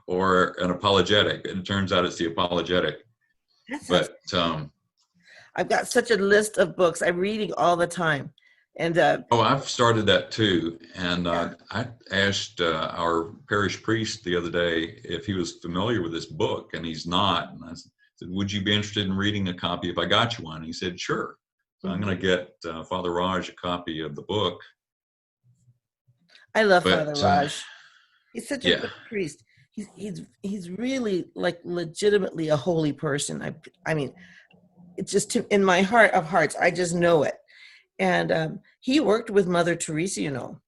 or an apologetic. It turns out it's the apologetic. But I've got such a list of books I'm reading all the time. And I've started that too. And I asked our parish priest the other day if he was familiar with this book, and he's not. And I said, would you be interested in reading a copy if I got you one? And he said, sure. So I'm going to get Father Raj a copy of the book. I love Father Raj. He's such a good priest. He's really like legitimately a holy person. I mean, it's just in my heart of hearts, I just know it. And he worked with Mother Teresa, you know,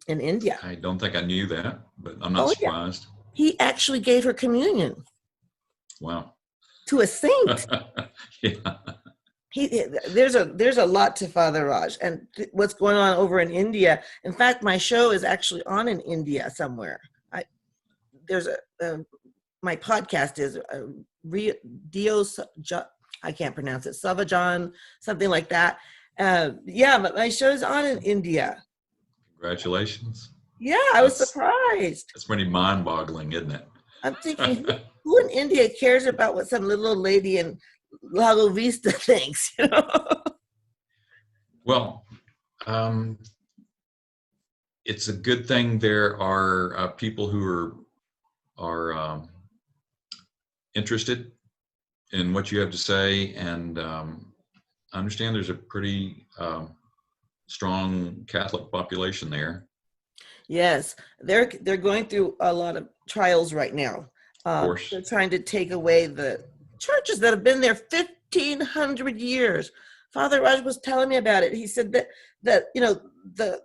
in India. I don't think I knew that, but I'm not surprised. Yeah. He actually gave her communion. Wow. To a saint. Yeah. There's a lot to Father Raj and what's going on over in India. In fact, my show is actually on in India somewhere. My podcast is Dios, I can't pronounce it, Savajan, something like that. But my show's on in India. Congratulations. Yeah, I was surprised. It's pretty mind-boggling, isn't it? I'm thinking, who in India cares about what some little old lady in Lago Vista thinks, you know? Well, it's a good thing there are people who are interested in what you have to say, and I understand there's a pretty strong Catholic population there. Yes, they're going through a lot of trials right now. Of course. They're trying to take away the churches that have been there 1,500 years. Father Raj was telling me about it. He said that you know the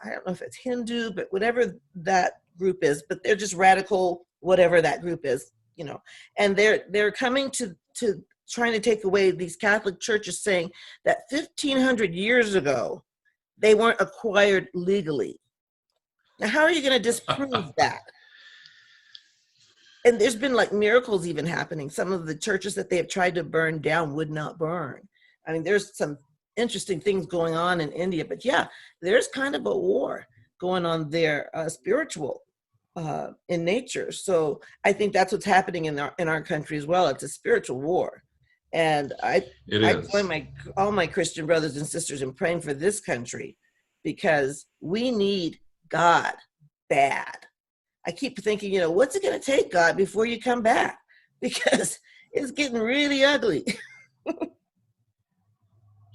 I don't know if it's Hindu, but whatever that group is, but they're just radical, whatever that group is, you know, and they're coming to trying to take away these Catholic churches, saying that 1,500 years ago they weren't acquired legally. Now, how are you going to disprove that? And there's been like miracles even happening. Some of the churches that they have tried to burn down would not burn. I mean, there's some interesting things going on in India, but yeah, there's kind of a war going on there, spiritual in nature. So I think that's what's happening in our country as well. It's a spiritual war. And I join all my Christian brothers and sisters in praying for this country, because we need God bad. I keep thinking, you know, what's it going to take, God, before you come back? Because it's getting really ugly.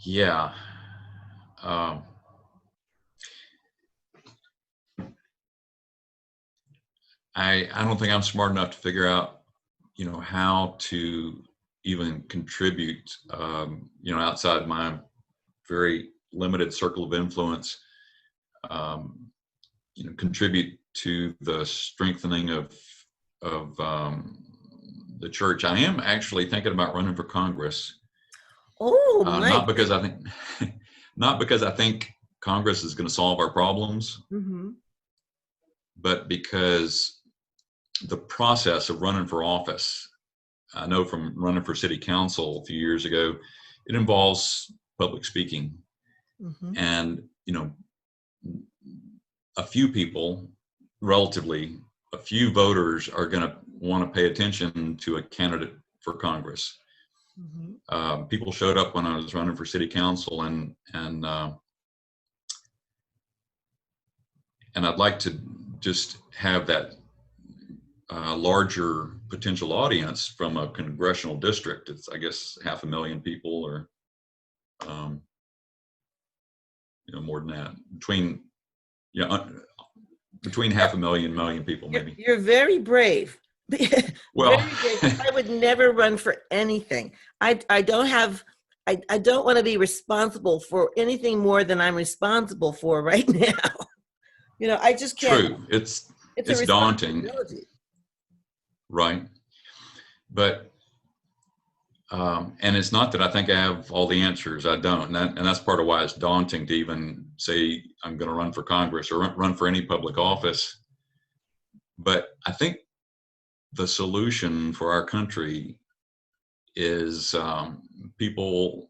Yeah. I don't think I'm smart enough to figure out, you know, how to even contribute, you know, outside my very limited circle of influence, you know, contribute to the strengthening of the church. I am actually thinking about running for Congress. Oh, not because I think Congress is going to solve our problems, but because the process of running for office, I know from running for city council a few years ago, it involves public speaking. And, you know, a few people, relatively a few voters, are going to want to pay attention to a candidate for Congress. People showed up when I was running for city council, and I'd like to just have that larger potential audience from a congressional district. It's, I guess, 500,000 people, or you know, more than that, between 500,000 million people, maybe. You're very brave. Well, very brave. I would never run for anything. I don't want to be responsible for anything more than I'm responsible for right now. You know, I just can't. True. It's daunting. Right. But and it's not that I think I have all the answers. I don't, and that's part of why it's daunting to even say I'm going to run for Congress or run for any public office. But I think the solution for our country is people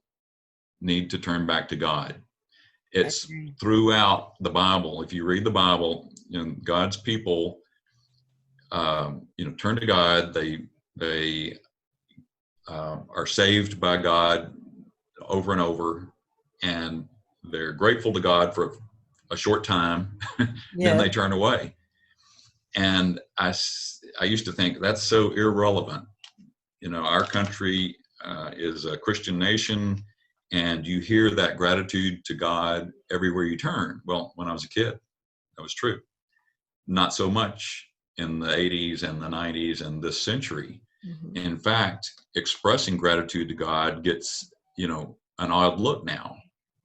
need to turn back to God. I It's agree. throughout the Bible. If you read the Bible, God's people, turn to God. They are saved by God over and over, and they're grateful to God for a short time, then Yes. they turn away. And I used to think that's so irrelevant. Our country is a Christian nation, and you hear that gratitude to God everywhere you turn. Well, when I was a kid, that was true. Not so much in the 80s and the 90s and this century. Mhm. In fact, expressing gratitude to God gets, an odd look now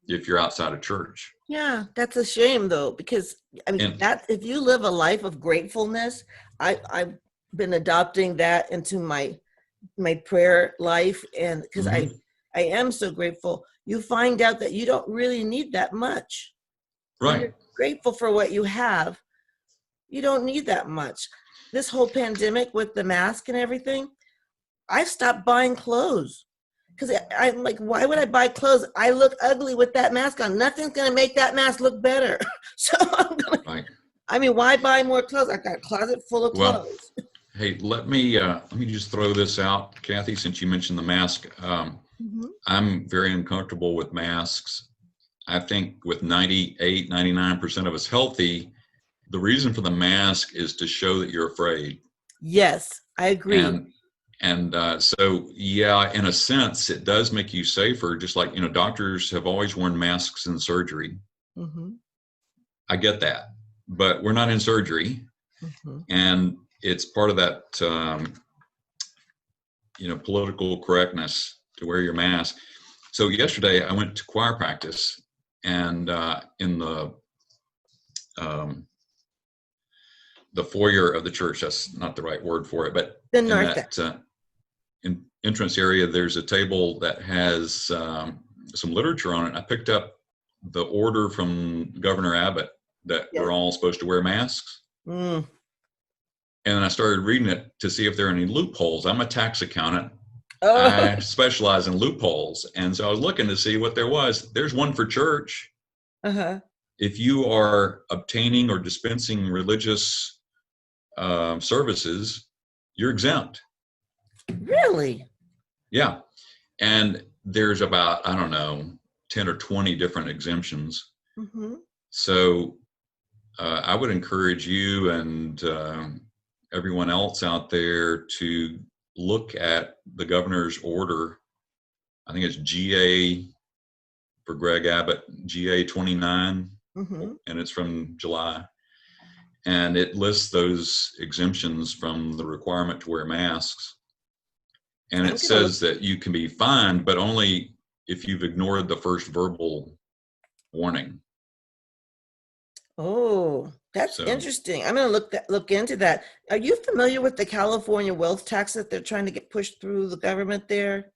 if you're outside of church. Yeah, that's a shame though, because I mean And that if you live a life of gratefulness, I've been adopting that into my prayer life, and because mhm, I am so grateful, you find out that you don't really need that much. When right. you're grateful for what you have, you don't need that much. This whole pandemic with the mask and everything, I stopped buying clothes because I'm like, why would I buy clothes? I look ugly with that mask on. Nothing's gonna make that mask look better. So Right. I mean, why buy more clothes? I've got a closet full of Well, clothes. hey, let me just throw this out, Kathy, since you mentioned the mask. Mhm. I'm very uncomfortable with masks. I think with 98, 99% of us healthy, the reason for the mask is to show that you're afraid. Yes, I agree. And so yeah, in a sense, it does make you safer. Just like doctors have always worn masks in surgery. Hmm. I get that, but we're not in surgery, Hmm. and it's part of that political correctness to wear your mask. So yesterday I went to choir practice, and in um, the foyer of the church, that's not the right word for it, but The in north end. that entrance area, there's a table that has some literature on it. I picked up the order from Governor Abbott that Yes. we're all supposed to wear masks. Mm. And I started reading it to see if there are any loopholes. I'm a tax accountant. Oh. I specialize in loopholes. And so I was looking to see what there was. There's one for church. Uh-huh. If you are obtaining or dispensing religious services, you're exempt. Really? Yeah. And there's about, I don't know, 10 or 20 different exemptions. Hmm. So I would encourage you and everyone else out there to look at the governor's order. I think it's GA for Greg Abbott, GA 29, Hmm. and it's from July. And it lists those exemptions from the requirement to wear masks. And I'm it gonna look. says that you can be fined, but only if you've ignored the first verbal warning. Oh, that's So, interesting. I'm gonna look into that. Are you familiar with the California wealth tax that they're trying to get pushed through the government there?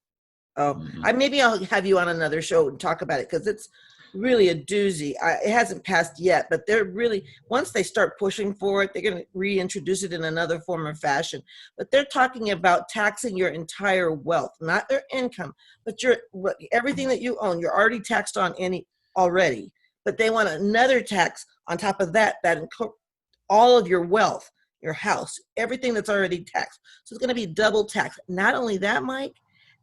Oh, mhm. I maybe I'll have you on another show and talk about it because it's really a doozy. It hasn't passed yet, but they're really once they start pushing for it, they're going to reintroduce it in another form or fashion. But they're talking about taxing your entire wealth, not their income, but everything that you own. You're already taxed on any already, but they want another tax on top of that all of your wealth, your house, everything that's already taxed. So it's going to be double tax. Not only that, Mike,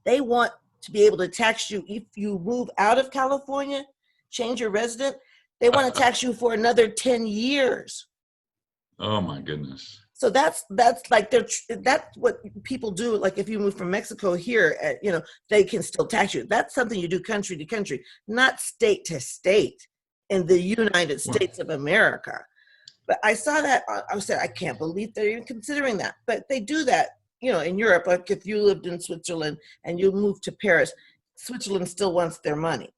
they want to be able to tax you if you move out of California, change your resident, they want to tax you for another 10 years. Oh my goodness. So that's like that's what people do. Like if you move from Mexico here, they can still tax you. That's something you do country to country, not state to state in the United Well, States of America. But I saw that I said, I can't believe they're even considering that. But they do that, in Europe. Like if you lived in Switzerland and you moved to Paris, Switzerland still wants their money,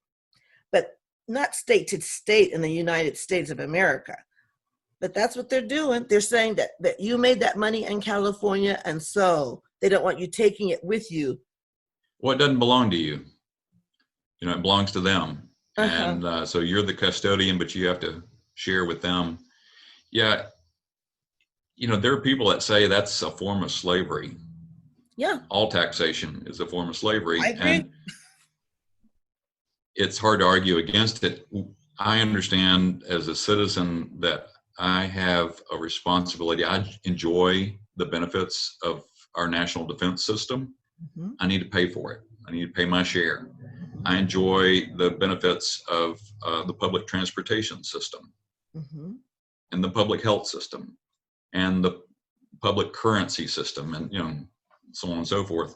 but not state to state in the United States of America. But that's what they're doing. They're saying that you made that money in California, and so they don't want you taking it with you. well, it doesn't belong to you. It belongs to them. Uh-huh. And so you're the custodian, but you have to share with them. Yeah, there are people that say that's a form of slavery. Yeah, All taxation is a form of slavery. I agree. And it's hard to argue against it. I understand as a citizen that I have a responsibility. I enjoy the benefits of our national defense system. Mhm. I need to pay for it. I need to pay my share. I enjoy the benefits of the public transportation system Mhm. and the public health system and the public currency system, and so on and so forth.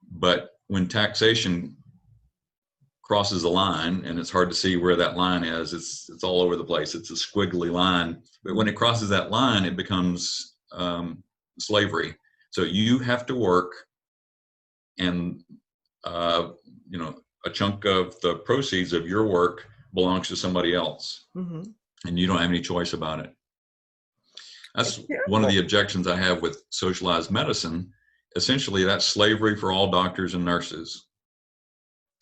But when taxation crosses the line, and it's hard to see where that line is, it's all over the place. It's a squiggly line. But when it crosses that line, it becomes slavery. So you have to work, and a chunk of the proceeds of your work belongs to somebody else, Mhm. and you don't have any choice about it. That's It's one of terrible. the objections I have with socialized medicine. Essentially, that's slavery for all doctors and nurses.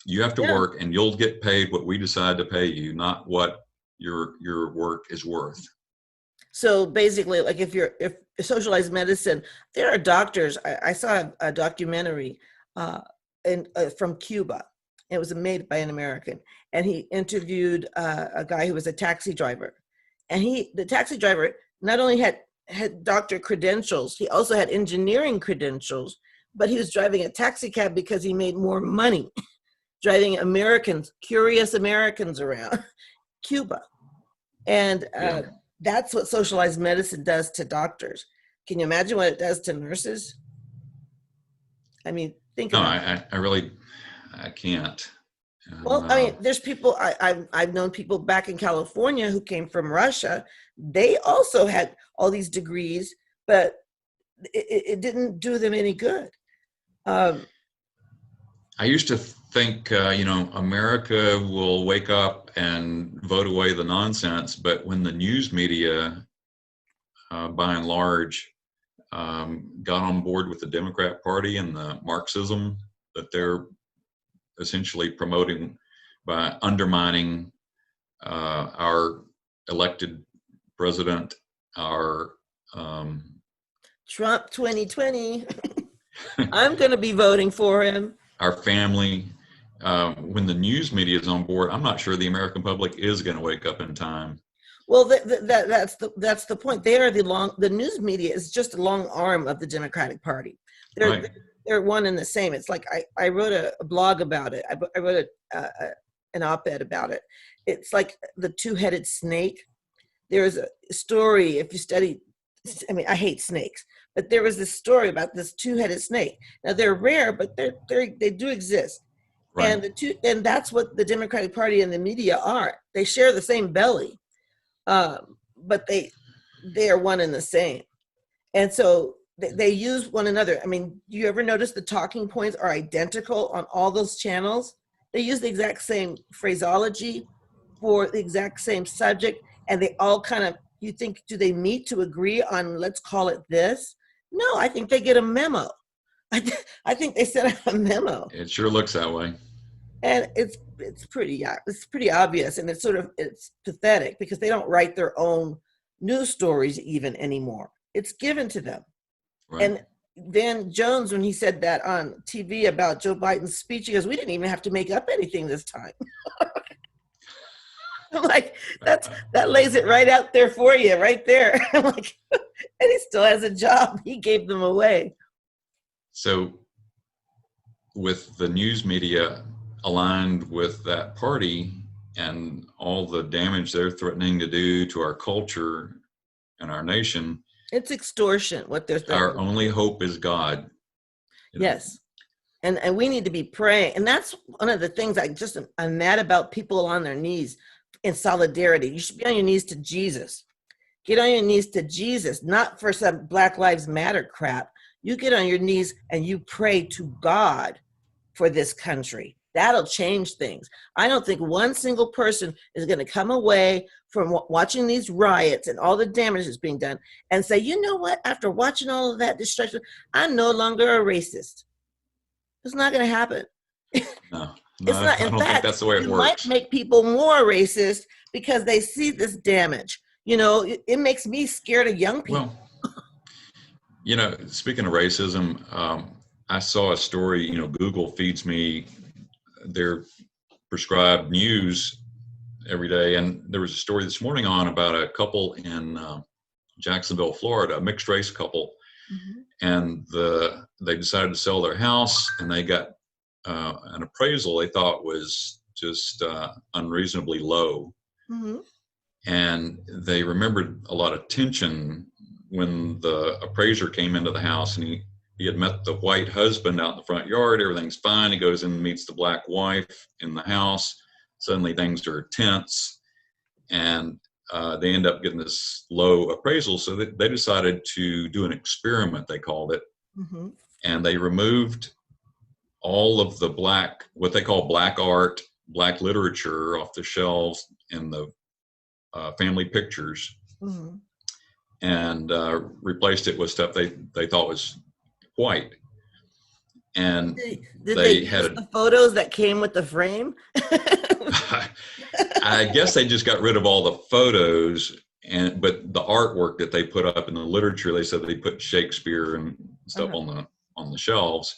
You have to Yeah. work, and you'll get paid what we decide to pay you, not what your work is worth. So basically, like if socialized medicine, there are doctors. I saw a documentary from Cuba. It was made by an American, and he interviewed a guy who was a taxi driver, and the taxi driver not only had doctor credentials, he also had engineering credentials, but he was driving a taxi cab because he made more money driving curious Americans around Cuba. And Yeah. that's what socialized medicine does to doctors. Can you imagine what it does to nurses? I mean, think No, about it. I can't. And, Well, I mean, there's people, I've known people back in California who came from Russia. They also had all these degrees, but it didn't do them any good. I used to think, America will wake up and vote away the nonsense, but when the news media, by and large, got on board with the Democrat Party and the Marxism that they're essentially promoting by undermining our elected president, our Trump 2020, I'm going to be voting for him. our family. When the news media is on board, I'm not sure the American public is going to wake up in time. Well, that's the point. They are the news media is just a long arm of the Democratic Party. They're Right. they're one and the same. It's like I wrote a blog about it. I wrote an op-ed about it. It's like the two-headed snake. There is a story, if you study, I mean, I hate snakes, but there was this story about this two-headed snake. Now they're rare, but they do exist. Right. And that's what the Democratic Party and the media are. They share the same belly, but they are one and the same. And so they use one another. I mean, do you ever notice the talking points are identical on all those channels? They use the exact same phraseology for the exact same subject, and they all kind of, you think, do they meet to agree on, let's call it this? No, I think they get a memo. I think they sent out a memo. It sure looks that way. And it's pretty obvious, and it's pathetic because they don't write their own news stories even anymore. It's given to them. Right. And Van Jones, when he said that on TV about Joe Biden's speech, he goes, "We didn't even have to make up anything this time." I'm like, that lays it right out there for you, right there. I'm like, and he still has a job. He gave them away. So with the news media aligned with that party and all the damage they're threatening to do to our culture and our nation, It's extortion, what they're our threatening. only hope is God. Yes. And we need to be praying. And that's one of the things I'm mad about, people on their knees in solidarity. You should be on your knees to Jesus. Get on your knees to Jesus, not for some Black Lives Matter crap. You get on your knees and you pray to God for this country. That'll change things. I don't think one single person is going to come away from watching these riots and all the damage that's being done and say, you know what, after watching all of that destruction, I'm no longer a racist. It's not going to happen. No, It's not. I In don't fact, think that's the way it you works. might make people more racist because they see this damage. You know, it makes me scared of young people. Well, Speaking of racism, I saw a story. Google feeds me their prescribed news every day, and there was a story this morning on about a couple in Jacksonville, Florida, a mixed race couple, Mhm. and they decided to sell their house, and they got an appraisal they thought was just unreasonably low, Mhm. and they remembered a lot of tension when the appraiser came into the house, and he had met the white husband out in the front yard. Everything's fine. He goes in and meets the black wife in the house. Suddenly things are tense, and they end up getting this low appraisal. So they decided to do an experiment, they called it, Mhm. and they removed all of the what they call black art, black literature off the shelves in the family pictures, Mhm. and replaced it with stuff they thought was white. And Did they they use had the photos that came with the frame? I guess they just got rid of all the photos, but the artwork that they put up in the literature, they said they put Shakespeare and stuff Uh-huh. on the shelves.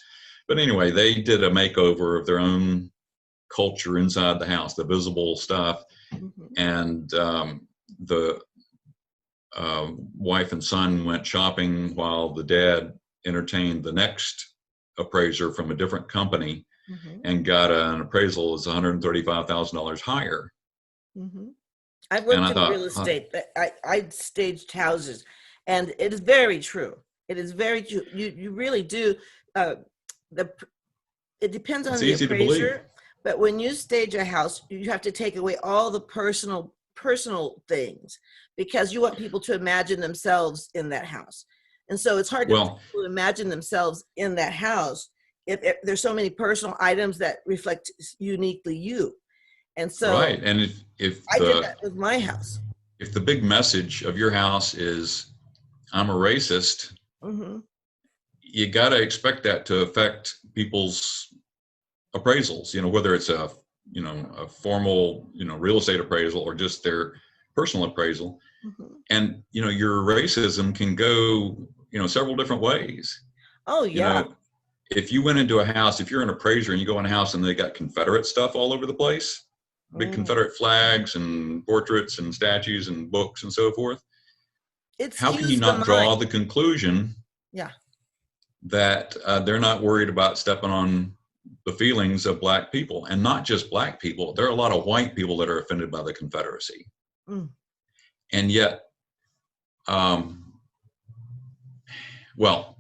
But anyway, they did a makeover of their own culture inside the house, the visible stuff, Mhm. and the wife and son went shopping while the dad entertained the next appraiser from a different company Mhm. and got an appraisal that's $135,000 higher. Mhm. I And worked I in real thought, estate. I staged houses, and it is very true. It is very true. You really do. Uh, the It depends on it's the easy to believe. appraiser, but when you stage a house, you have to take away all the personal things because you want people to imagine themselves in that house. And so it's hard to Well, people to imagine themselves in that house if there's so many personal items that reflect uniquely you. And so right. And if I did that with my house. the big message of your house is I'm a racist, Hmm. you got to expect that to affect people's appraisals, whether it's a formal, real estate appraisal or just their personal appraisal. Hmm. And, your racism can go, several different ways. Oh You yeah. know, if you went into a house, if you're an appraiser and you go in a house and they got Confederate stuff all over the place, big Mm. Confederate flags and portraits and statues and books and so forth, It how can you skews the not mind. draw the conclusion Yeah. that they're not worried about stepping on the feelings of black people? And not just black people, there are a lot of white people that are offended by the Confederacy. Mm. And yet, um,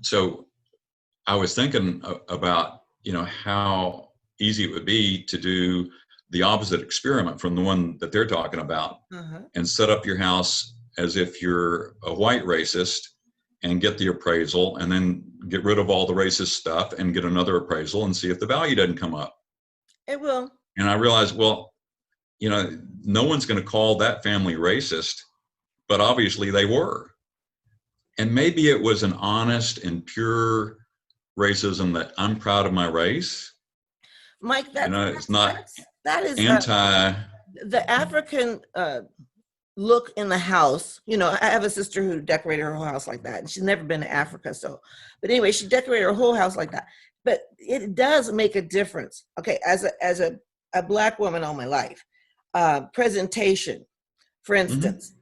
so I was thinking about, how easy it would be to do the opposite experiment from the one that they're talking about Uh-huh. and set up your house as if you're a white racist and get the appraisal and then get rid of all the racist stuff and get another appraisal and see if the value doesn't come up. It will. And I realized, well, no one's going to call that family racist, but obviously they were. And maybe it was an honest and pure racism that I'm proud of my race. Mike, It's not that is anti. the African look in the house. I have a sister who decorated her whole house like that, and she's never been to Africa. So, but anyway, she decorated her whole house like that. But it does make a difference. Okay, as a black woman all my life, presentation, for Mhm, instance.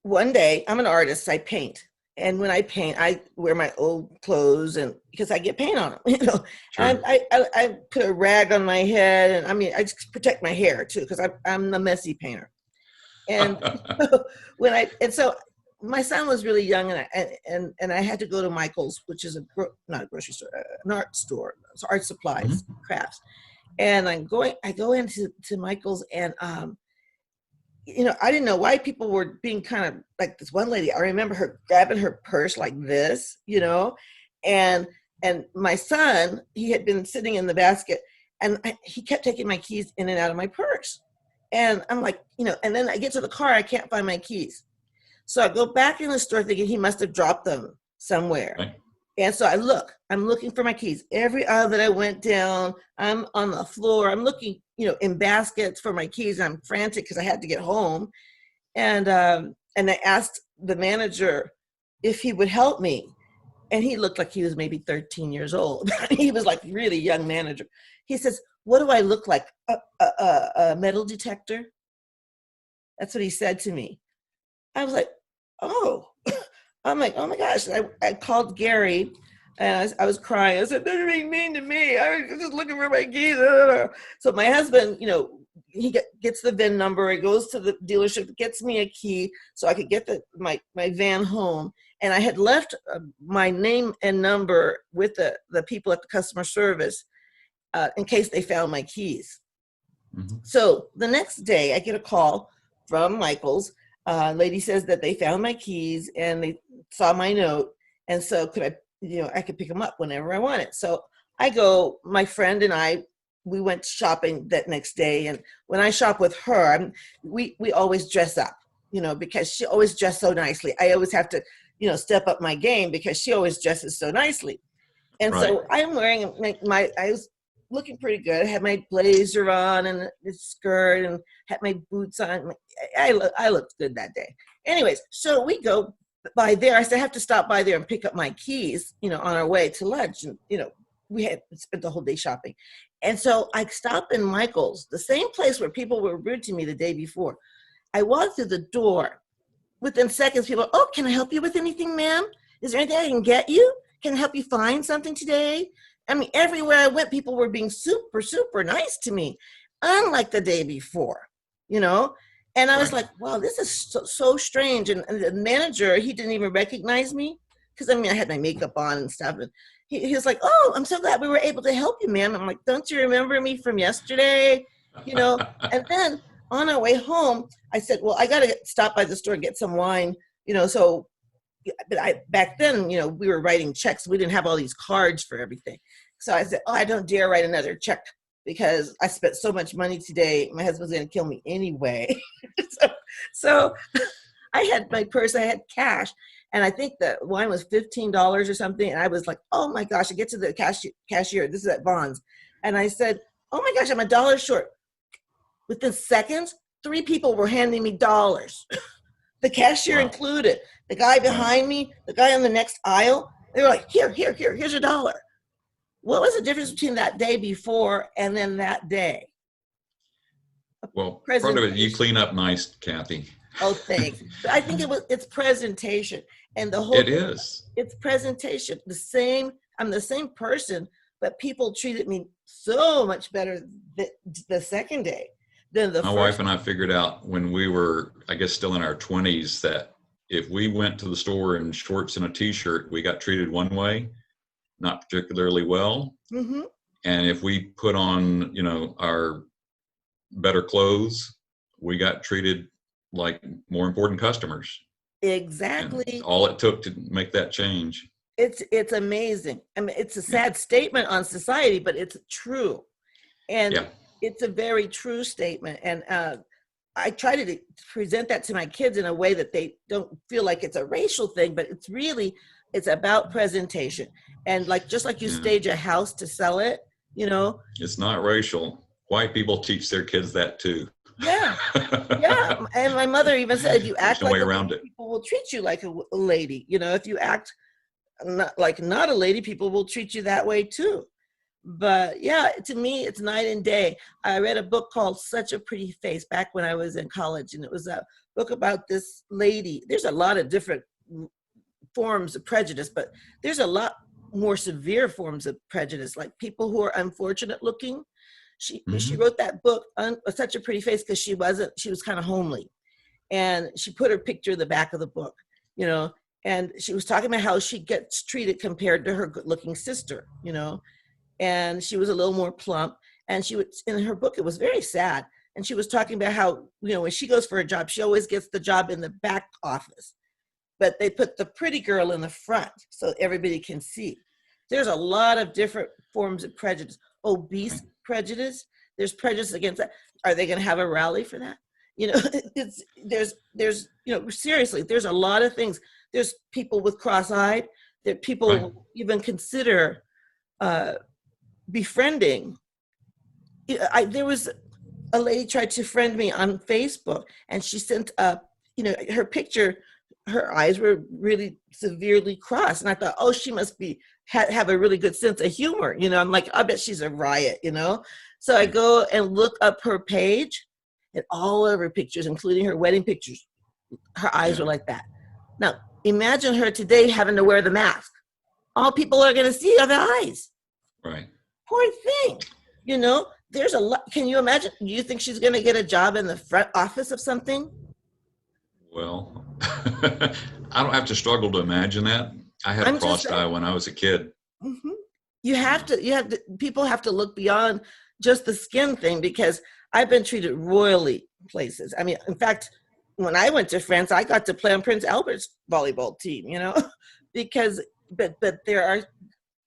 One day, I'm an artist. I paint, and when I paint, I wear my old clothes, and because I get paint on them, and sure. I put a rag on my head, and I mean, I just protect my hair too because I'm the messy painter. And so my son was really young, and I had to go to Michael's, which is not a grocery store, an art store, it's art supplies, Mhm. crafts. And I go into Michael's, and I didn't know why people were being kind of like this one lady. I remember her grabbing her purse like this, and my son, he had been sitting in the basket, and he kept taking my keys in and out of my purse. And I'm like, and then I get to the car, I can't find my keys. So I go back in the store thinking he must have dropped them somewhere. Right. And so I'm looking for my keys. Every aisle that I went down, I'm on the floor. I'm looking, in baskets for my keys. I'm frantic because I had to get home. And I asked the manager if he would help me. and he looked like he was maybe 13 years old. He was like really young manager. He says, "What do I look like? A metal detector?" That's what he said to me. I was like, "Oh." I'm like, "Oh my gosh." I called Gary and I was crying. I said, "They're being mean to me. I was just looking for my keys." So my husband, he gets the VIN number. He goes to the dealership, gets me a key so I could get my van home. And I had left my name and number with the people at the customer service in case they found my keys. Mhm. So the next day I get a call from Michael's. Lady says that they found my keys and they saw my note. And so I could pick them up whenever I wanted. So I go, my friend and I, we went shopping that next day. And when I shop with her, we always dress up, because she always dressed so nicely. I always have to, step up my game because she always dresses so nicely. And Right. so I'm wearing I was looking pretty good. I had my blazer on and a skirt and had my boots on. I looked good that day. Anyways, so we go by there. I said, I have to stop by there and pick up my keys, on our way to lunch. And, we had spent the whole day shopping. And so I stopped in Michael's, the same place where people were rude to me the day before. I walked through the door. Within seconds, people, "Oh, can I help you with anything, ma'am? Is there anything I can get you? Can I help you find something today?" I mean, everywhere I went, people were being super, super nice to me, unlike the day before, you know? And I was Right. like, wow, this is so strange. And the manager, he didn't even recognize me because I had my makeup on and stuff. And he was like, "Oh, I'm so glad we were able to help you, ma'am." I'm like, "Don't you remember me from yesterday?" You know? And then on our way home, I said, "Well, I got to stop by the store and get some wine, so but back then, we were writing checks. We didn't have all these cards for everything. So I said, "Oh, I don't dare write another check because I spent so much money today. My husband's going to kill me anyway." so I had my purse, I had cash, and I think the wine was $15 or something. And I was like, "Oh my gosh!" I get to the cashier. This is at Vons, and I said, "Oh my gosh, I'm $1 short." Within seconds, 3 people were handing me dollars. The cashier Wow. included. The guy behind me, the guy on the next aisle, they were like, here's your $1. What was the difference between that day before and then that day? Well, part of it, you Presentation. clean up nice, Kathy. Oh, thanks. But I think it's presentation. And the whole It thing, is. it's presentation. I'm the same person, but people treated me so much better the second day than the My first. wife and I figured out when we were, I guess, still in our 20s that if we went to the store in shorts and a t-shirt, we got treated one way, not particularly well. Mm-hmm. And if we put on, our better clothes, we got treated like more important customers. And Exactly. all it took to make that change. It's amazing. I mean, it's a sad statement on society, but it's true. And Yeah. it's a very true statement. And I try to present that to my kids in a way that they don't feel like it's a racial thing, but it's about presentation. And just like you Yeah. stage a house to sell it, It's not racial. White people teach their kids that too. yeah. Yeah. And my mother even said, if you There's act no like way a around lady, it. people will treat you like a lady. If you act not a lady, people will treat you that way too. But yeah, to me, it's night and day. I read a book called Such a Pretty Face back when I was in college, and it was a book about this lady. There's a lot of different forms of prejudice, but there's a lot more severe forms of prejudice, like people who are unfortunate looking. She Mhm. wrote that book, Such a Pretty Face, because she was kind of homely. And she put her picture in the back of the book, and she was talking about how she gets treated compared to her good looking sister, and she was a little more plump. And she would, in her book, it was very sad. And she was talking about how, when she goes for a job, she always gets the job in the back office, but they put the pretty girl in the front so everybody can see. There's a lot of different forms of prejudice. Obese prejudice. There's prejudice against that. Are they going to have a rally for that? There's seriously, there's a lot of things. There's people with cross-eyed. There people Right. even consider befriending. There was a lady tried to friend me on Facebook, and she sent her picture her eyes were really severely crossed. And I thought, oh, she must be have a really good sense of humor. You know, I'm like, I bet she's a riot, you know? So I go and look up her page, and all of her pictures, including her wedding pictures, her eyes Yeah. were like that. Now, imagine her today having to wear the mask. All people are going to see are the eyes. Right. Poor thing. You know, there's a lot. Can you imagine? Do you think she's going to get a job in the front office of something? Well, I don't have to struggle to imagine that. I had a I'm just crossed eye saying. when I was a kid. Mhm. People have to look beyond just the skin thing, because I've been treated royally places. I mean, in fact, when I went to France, I got to play on Prince Albert's volleyball team, you know, because, but there are,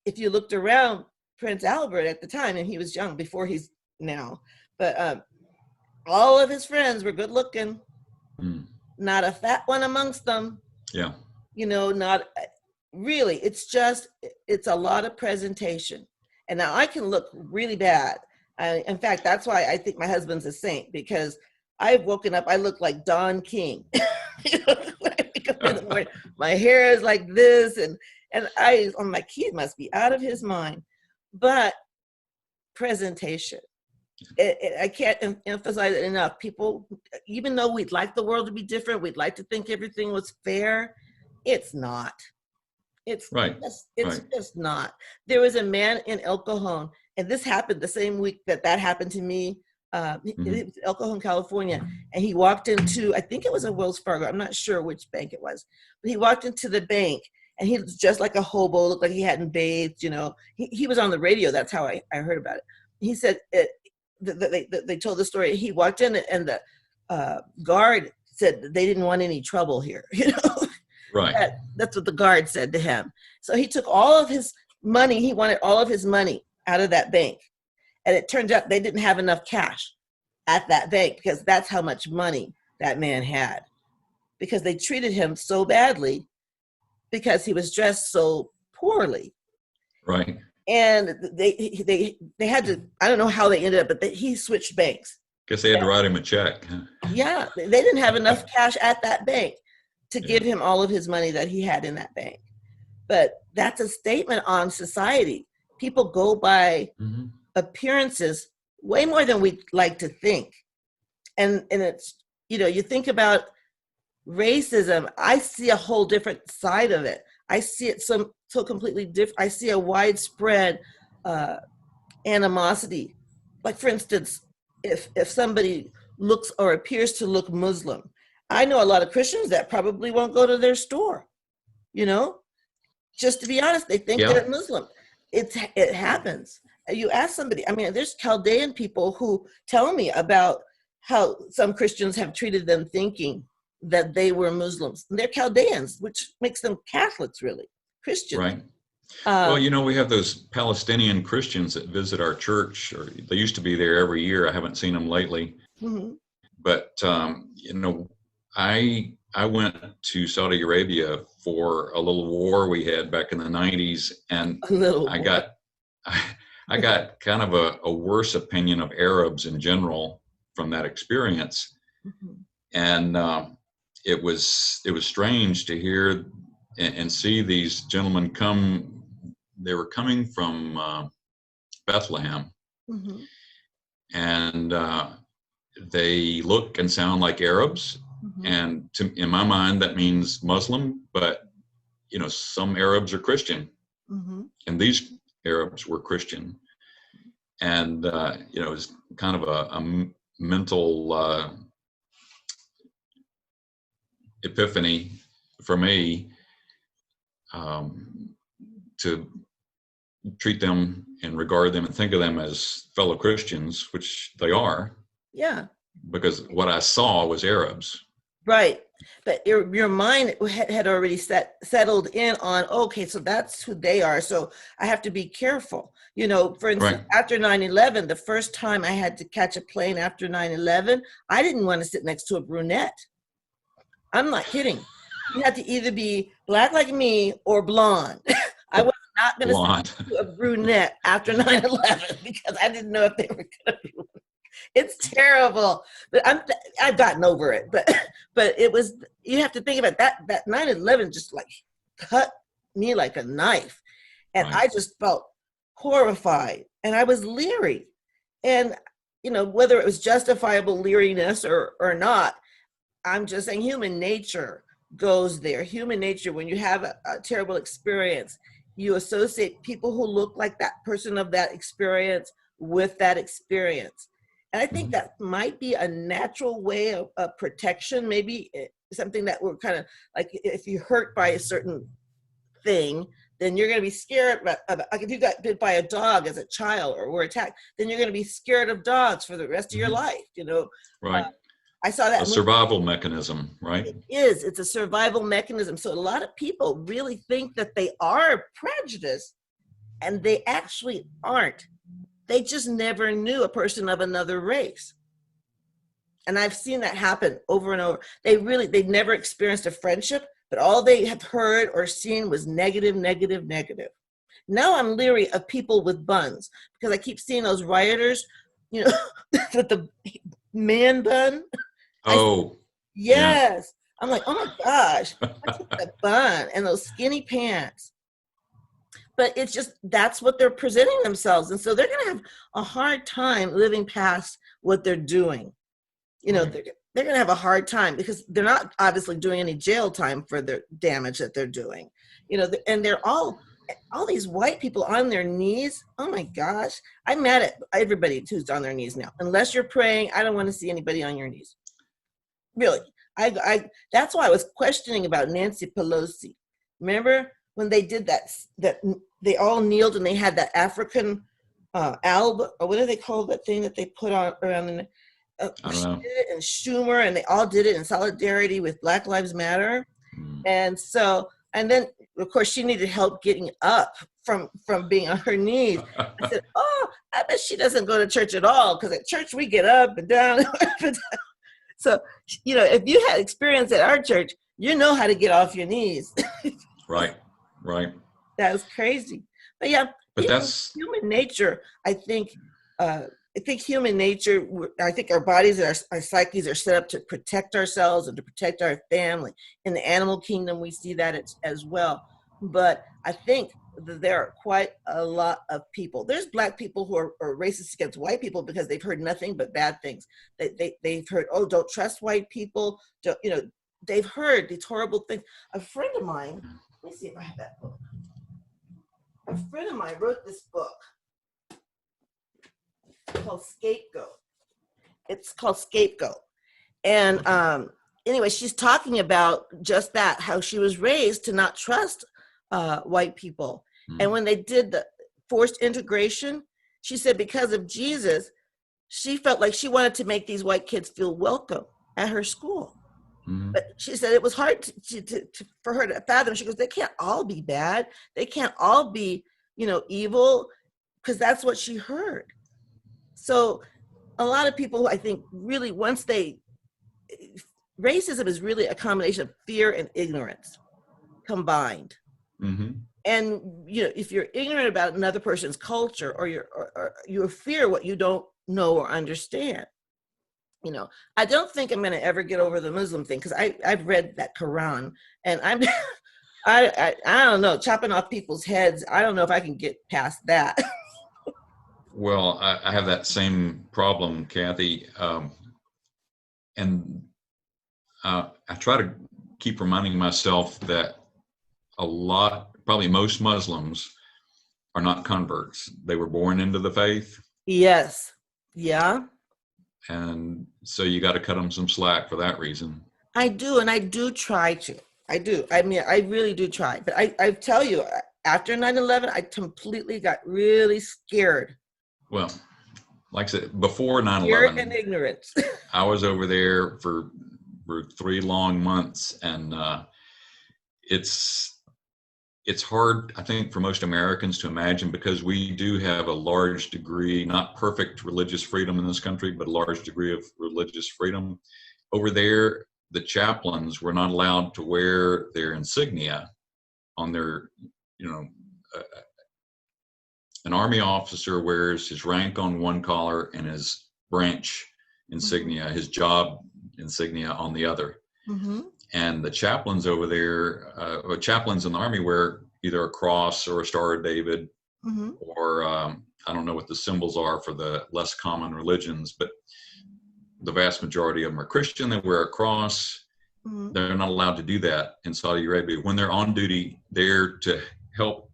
if you looked around Prince Albert at the time, and he was young before he's now, but all of his friends were good looking, Mm. not a fat one amongst them. Yeah. You know, not really. It's a lot of presentation. And now I can look really bad. In fact, that's why I think my husband's a saint, because I've woken up, I look like Don King. You know, when I wake up in the morning, my hair is like this, and my kid must be out of his mind. But presentation, I can't emphasize it enough. People, even though we'd like the world to be different, we'd like to think everything was fair, it's not. It's Right. it's just not. There was a man in El Cajon, and this happened the same week that happened to me. It was El Cajon, California, and he walked into, I think it was a Wells Fargo. I'm not sure which bank it was, but he walked into the bank, and he was just like a hobo, looked like he hadn't bathed. You know, he was on the radio. That's how I heard about it. He said they told the story. He walked in, and the guard said that they didn't want any trouble here. You know. Right. That's what the guard said to him. So he took all of his money. He wanted all of his money out of that bank. And it turned out they didn't have enough cash at that bank, because that's how much money that man had. Because they treated him so badly because he was dressed so poorly. Right. And they had to, I don't know how they ended up, but he switched banks. Guess they had to write him a check. Yeah, they didn't have enough cash at that bank to give him all of his money that he had in that bank. But that's a statement on society. People go by appearances way more than we like to think. And it's, you know, you think about racism, I see a whole different side of it. I see it so completely different. I see a widespread animosity. Like, for instance, if somebody looks or appears to look Muslim, I know a lot of Christians that probably won't go to their store, you know, just to be honest, they think they're Muslim. It happens. You ask somebody, I mean, there's Chaldean people who tell me about how some Christians have treated them thinking that they were Muslims. And they're Chaldeans, which makes them Catholics, really, Christians. Right. Well, you know, we have those Palestinian Christians that visit our church, or they used to be there every year. I haven't seen them lately. Mm-hmm. But, you know, I went to Saudi Arabia for a little war we had back in the 90s, and I got kind of a worse opinion of Arabs in general from that experience. Mm-hmm. And it was strange to hear and see these gentlemen come. They were coming from Bethlehem, mm-hmm. and they look and sound like Arabs. Mm-hmm. And in my mind, that means Muslim, but, you know, some Arabs are Christian, mm-hmm. and these Arabs were Christian. And, you know, it was kind of a mental epiphany for me to treat them and regard them and think of them as fellow Christians, which they are. Yeah. Because what I saw was Arabs. Right. But your mind had already settled in on, okay, so that's who they are. So I have to be careful. You know, for instance, after 9/11, the first time I had to catch a plane after 9/11, I didn't want to sit next to a brunette. I'm not kidding. You had to either be black like me or blonde. I was not going to sit next to a brunette after 9/11 because I didn't know if they were going to be. It's terrible, but I've gotten over it. But it was, you have to think about that 9/11 just like cut me like a knife, and Right. I just felt horrified, and I was leery, and whether it was justifiable leeriness or not, I'm just saying human nature goes there. Human nature, when you have a terrible experience, you associate people who look like that person of that experience with that experience. And I think Mhm. that might be a natural way of protection, maybe something that we're kind of like, if you're hurt by a certain thing, then you're going to be scared like if you got bit by a dog as a child or were attacked, then you're going to be scared of dogs for the rest of your Mhm. life. Right. I saw A that movie. survival mechanism, right? It's a survival mechanism. So a lot of people really think that they are prejudiced, and they actually aren't. They just never knew a person of another race. And I've seen that happen over and over. They never experienced a friendship, but all they have heard or seen was negative, negative, negative. Now I'm leery of people with buns, because I keep seeing those rioters, you know, with the man bun. I Oh, yeah. Yes. I'm like, oh my gosh, what's with the bun and those skinny pants? But it's just, that's what they're presenting themselves. And so they're going to have a hard time living past what they're doing. Right. They're going to have a hard time because they're not obviously doing any jail time for the damage that they're doing. And they're all these white people on their knees. Oh my gosh. I'm mad at everybody who's on their knees now. Unless you're praying, I don't want to see anybody on your knees. Really. That's why I was questioning about Nancy Pelosi. Remember when they did that they all kneeled and they had that African alb, or what do they call that thing that they put on around the I don't she know. did it, and Schumer, and they all did it in solidarity with Black Lives Matter. Mm. And then of course she needed help getting up from being on her knees. I said, oh, I bet she doesn't go to church at all, because at church we get up and down. So, if you had experience at our church, you know how to get off your knees. Right. Right. That was crazy. But yeah, But that's human nature, I think human nature, I think our bodies and our psyches are set up to protect ourselves and to protect our family. In the animal kingdom, we see that as well. But I think that there are quite a lot of people. There's Black people who are racist against white people because they've heard nothing but bad things. They've heard, oh, don't trust white people. They've heard these horrible things. A friend of mine, let me see if I have that book. A friend of mine wrote this book called Scapegoat. It's called Scapegoat. And anyway, she's talking about just that, how she was raised to not trust white people. And when they did the forced integration, she said because of Jesus, she felt like she wanted to make these white kids feel welcome at her school. But she said it was hard for her to fathom. She goes, they can't all be bad. They can't all be, evil, because that's what she heard. So a lot of people, I think, really, racism is really a combination of fear and ignorance combined. Mm-hmm. And if you're ignorant about another person's culture, or you fear what you don't know or understand. I don't think I'm going to ever get over the Muslim thing, because I've read that Quran, and I don't know, chopping off people's heads. I don't know if I can get past that. Well, I have that same problem, Kathy. And I try to keep reminding myself that probably most Muslims are not converts. They were born into the faith. Yes. Yeah. And so you got to cut them some slack for that reason. I do. And I do try to. I do. I mean, I really do try. But I tell you, after 9/11, I completely got really scared. Well, like I said, before Fear 9/11, and ignorance. I was over there for 3 long months, and it's hard, I think, for most Americans to imagine, because we do have a large degree, not perfect religious freedom in this country, but a large degree of religious freedom. Over there, the chaplains were not allowed to wear their insignia on their, an Army officer wears his rank on one collar and his branch insignia, his job insignia on the other. Mm-hmm. And the chaplains over there, or chaplains in the Army, wear either a cross or a Star of David, Mm-hmm. or I don't know what the symbols are for the less common religions, but the vast majority of them are Christian. They wear a cross. Mm-hmm. They're not allowed to do that in Saudi Arabia. When they're on duty, they're to help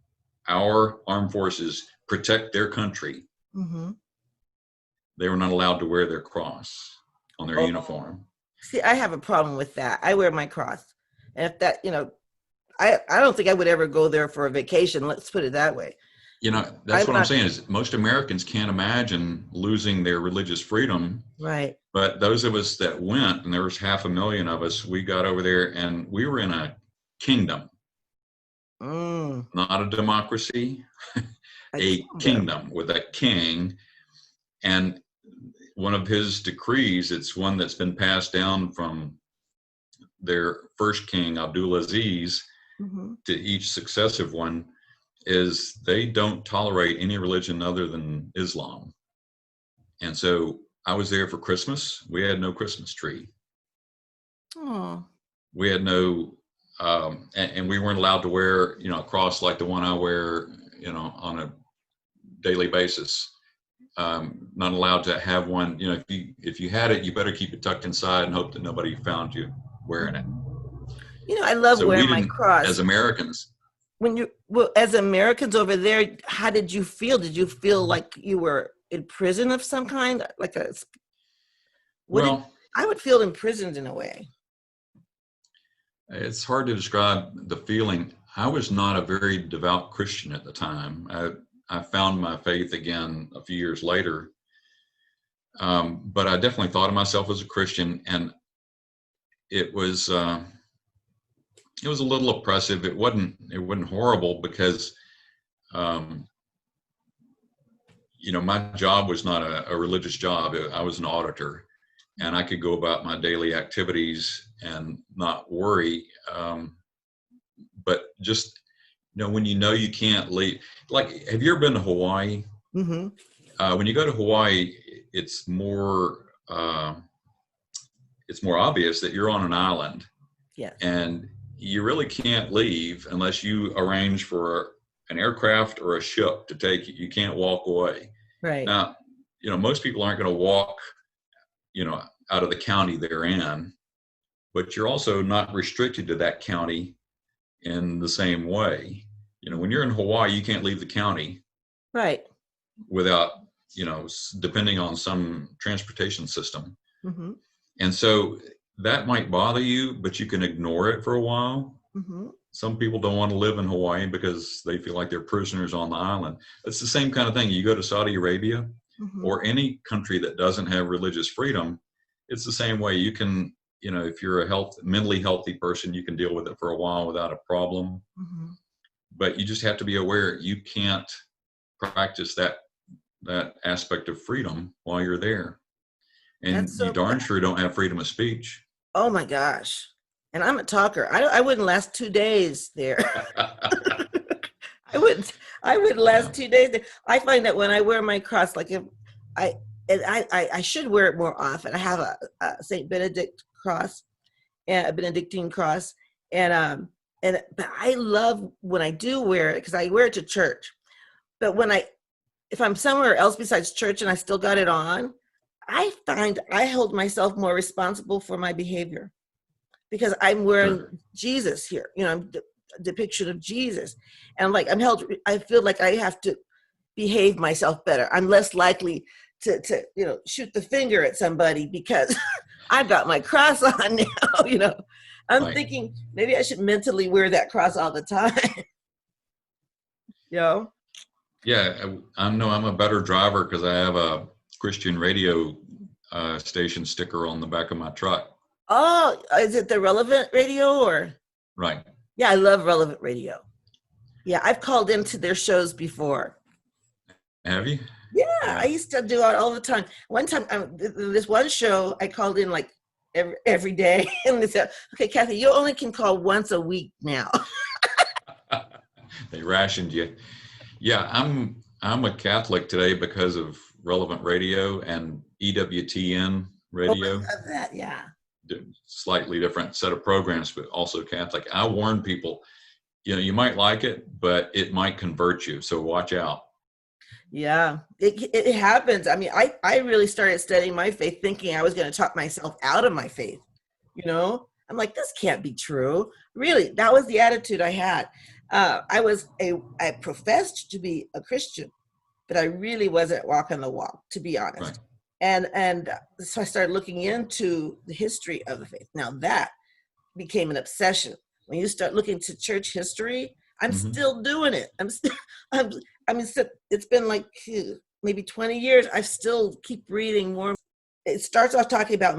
our armed forces protect their country. Mm-hmm. They were not allowed to wear their cross on their Oh. uniform. See, I have a problem with that. I wear my cross. And if that, I don't think I would ever go there for a vacation. Let's put it that way. That's what I'm saying is most Americans can't imagine losing their religious freedom. Right. But those of us that went, and there was 500,000 of us, we got over there and we were in a kingdom, not a democracy, a kingdom with a king. And one of his decrees, it's one that's been passed down from their first king, Abdulaziz, to each successive one, is they don't tolerate any religion other than Islam. And so I was there for Christmas. We had no Christmas tree. Oh. We had no, and we weren't allowed to wear, a cross like the one I wear, on a daily basis. Not allowed to have one. If you had it, you better keep it tucked inside and hope that nobody found you wearing it. I love wearing my cross. As Americans. As Americans over there, how did you feel? Did you feel like you were in prison of some kind? I would feel imprisoned in a way. It's hard to describe the feeling. I was not a very devout Christian at the time. I found my faith again a few years later. But I definitely thought of myself as a Christian, and it was a little oppressive. It wasn't horrible because, my job was not a religious job. I was an auditor, and I could go about my daily activities and not worry. But just, when you can't leave, like, have you ever been to Hawaii? Mm-hmm. When you go to Hawaii, it's more obvious that you're on an island. Yes. And you really can't leave unless you arrange for an aircraft or a ship to take you. You can't walk away. Right. Now, most people aren't going to walk, out of the county they're in, but you're also not restricted to that county in the same way. When you're in Hawaii, you can't leave the county. Right. Without, depending on some transportation system. Mm-hmm. And so that might bother you, but you can ignore it for a while. Mm-hmm. Some people don't want to live in Hawaii because they feel like they're prisoners on the island. It's the same kind of thing. You go to Saudi Arabia or any country that doesn't have religious freedom, it's the same way. You can, if you're a mentally healthy person, you can deal with it for a while without a problem. Mm-hmm. But you just have to be aware you can't practice that aspect of freedom while you're there. And you darn sure don't have freedom of speech. Oh my gosh. And I'm a talker. I wouldn't last 2 days there. I wouldn't last 2 days there. I find that when I wear my cross, like I should wear it more often. I have a St. Benedict cross, and a Benedictine cross. But I love when I do wear it because I wear it to church. But if I'm somewhere else besides church and I still got it on, I find I hold myself more responsible for my behavior because I'm wearing Jesus here. I'm a depiction of Jesus. And I feel like I have to behave myself better. I'm less likely to shoot the finger at somebody because I've got my cross on now, I'm thinking maybe I should mentally wear that cross all the time. Yeah, I know I'm a better driver because I have a Christian radio station sticker on the back of my truck. Oh, is it the Relevant Radio or? Right. Yeah, I love Relevant Radio. Yeah, I've called into their shows before. Have you? Yeah, I used to do it all the time. One time, this one show, I called in like every day, and they said, "Okay, Kathy, you only can call once a week now." They rationed you. Yeah, I'm a Catholic today because of Relevant Radio, and EWTN Oh, I radio. love that. Yeah. Slightly different set of programs, but also Catholic. I warn people, you might like it, but it might convert you. So watch out. Yeah, it happens. I mean, I really started studying my faith thinking I was going to talk myself out of my faith. I'm like, this can't be true. Really, that was the attitude I had. I professed to be a Christian, but I really wasn't walking the walk, to be honest. Right. And so I started looking into the history of the faith. Now that became an obsession. When you start looking to church history, I'm still doing it. I'm, I mean, it's been like maybe 20 years. I still keep reading more. It starts off talking about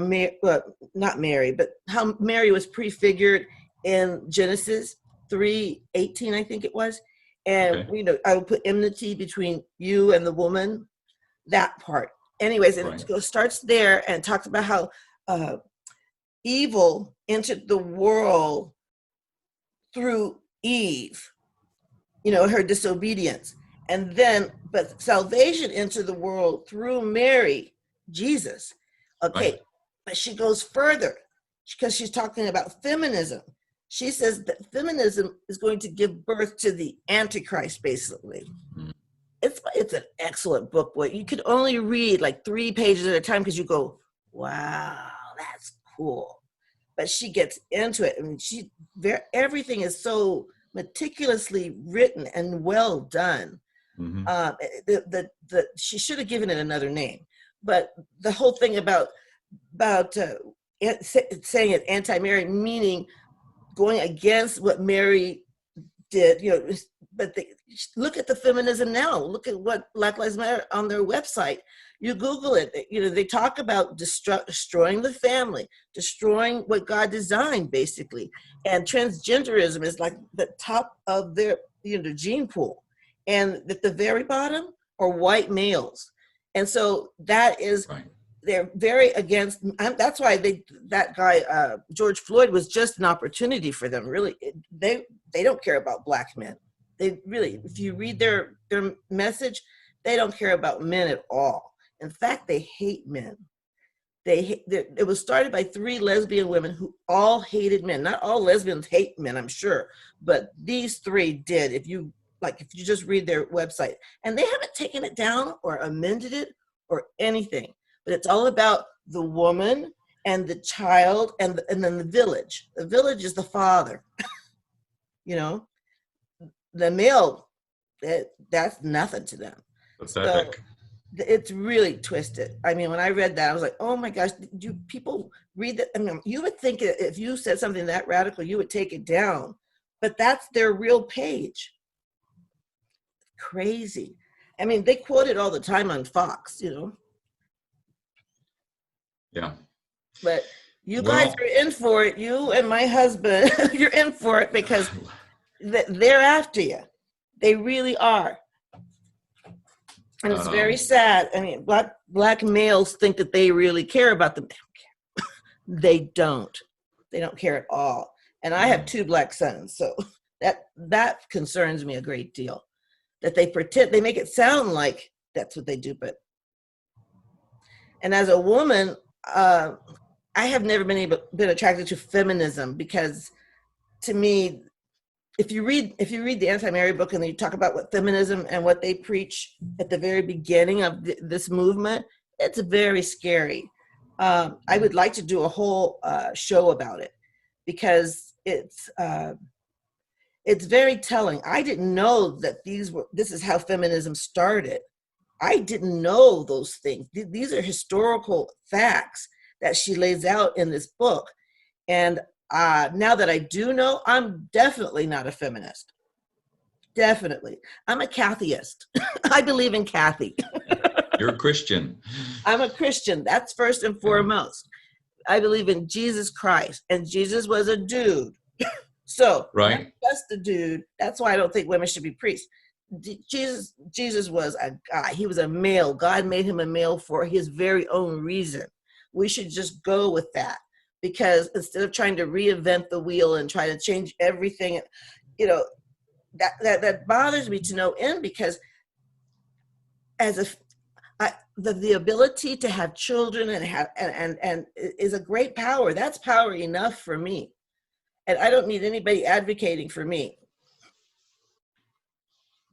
not Mary, but how Mary was prefigured in Genesis 3:18, I think it was. And, Okay. I would put enmity between you and the woman, that part. Anyways, and Right. it starts there and talks about how evil entered the world through Eve, her disobedience. And then, but salvation entered the world through Mary, Jesus. Okay, Right. but she goes further because she's talking about feminism. She says that feminism is going to give birth to the Antichrist, basically. Mm. It's an excellent book, boy. You could only read like 3 pages at a time because you go, wow, that's cool. But she gets into it. I mean, everything is so meticulously written and well done. She should have given it another name, but the whole thing about saying it anti-Mary, meaning going against what Mary did, but look at the feminism now. Look at what Black Lives Matter on their website. You Google it, they talk about destroying the family, destroying what God designed, basically. And transgenderism is like the top of their gene pool. And at the very bottom are white males. And so that is, Right. They're very against, that's why that guy, George Floyd, was just an opportunity for them, really. They don't care about Black men. They really, if you read their message, they don't care about men at all. In fact, they hate men. It was started by 3 lesbian women who all hated men. Not all lesbians hate men, I'm sure, but these 3 did. If you just read their website, and they haven't taken it down or amended it or anything, but it's all about the woman and the child and then the village. The village is the father. The male, that's nothing to them. Pathetic. So it's really twisted. I mean, when I read that, I was like, oh my gosh, do people read that? I mean, you would think if you said something that radical, you would take it down, but that's their real page. Crazy. I mean, they quote it all the time on Fox, Yeah. But you guys are in for it. You and my husband, you're in for it because they're after you. They really are. And it's very sad. I mean, black males think that they really care about them. They don't. They don't care at all. And I have 2 black sons, so that concerns me a great deal. That they make it sound like that's what they do, and as a woman, I have never been attracted to feminism because, to me, if you read the Anti-Mary book and you talk about what feminism and what they preach at the very beginning of this movement, it's very scary. I would like to do a whole show about it because it's very telling. I didn't know that this is how feminism started. I didn't know those things. These are historical facts that she lays out in this book. And now that I do know, I'm definitely not a feminist. Definitely. I'm a Cathyist. I believe in Kathy. You're a Christian. I'm a Christian. That's first and foremost. I believe in Jesus Christ. And Jesus was a dude. So, right. Not just a dude. That's why I don't think women should be priests. Jesus was a guy. He was a male. God made him a male for his very own reason. We should just go with that, because instead of trying to reinvent the wheel and try to change everything, that bothers me to no end, because the ability to have children and have and is a great power. That's power enough for me. And I don't need anybody advocating for me.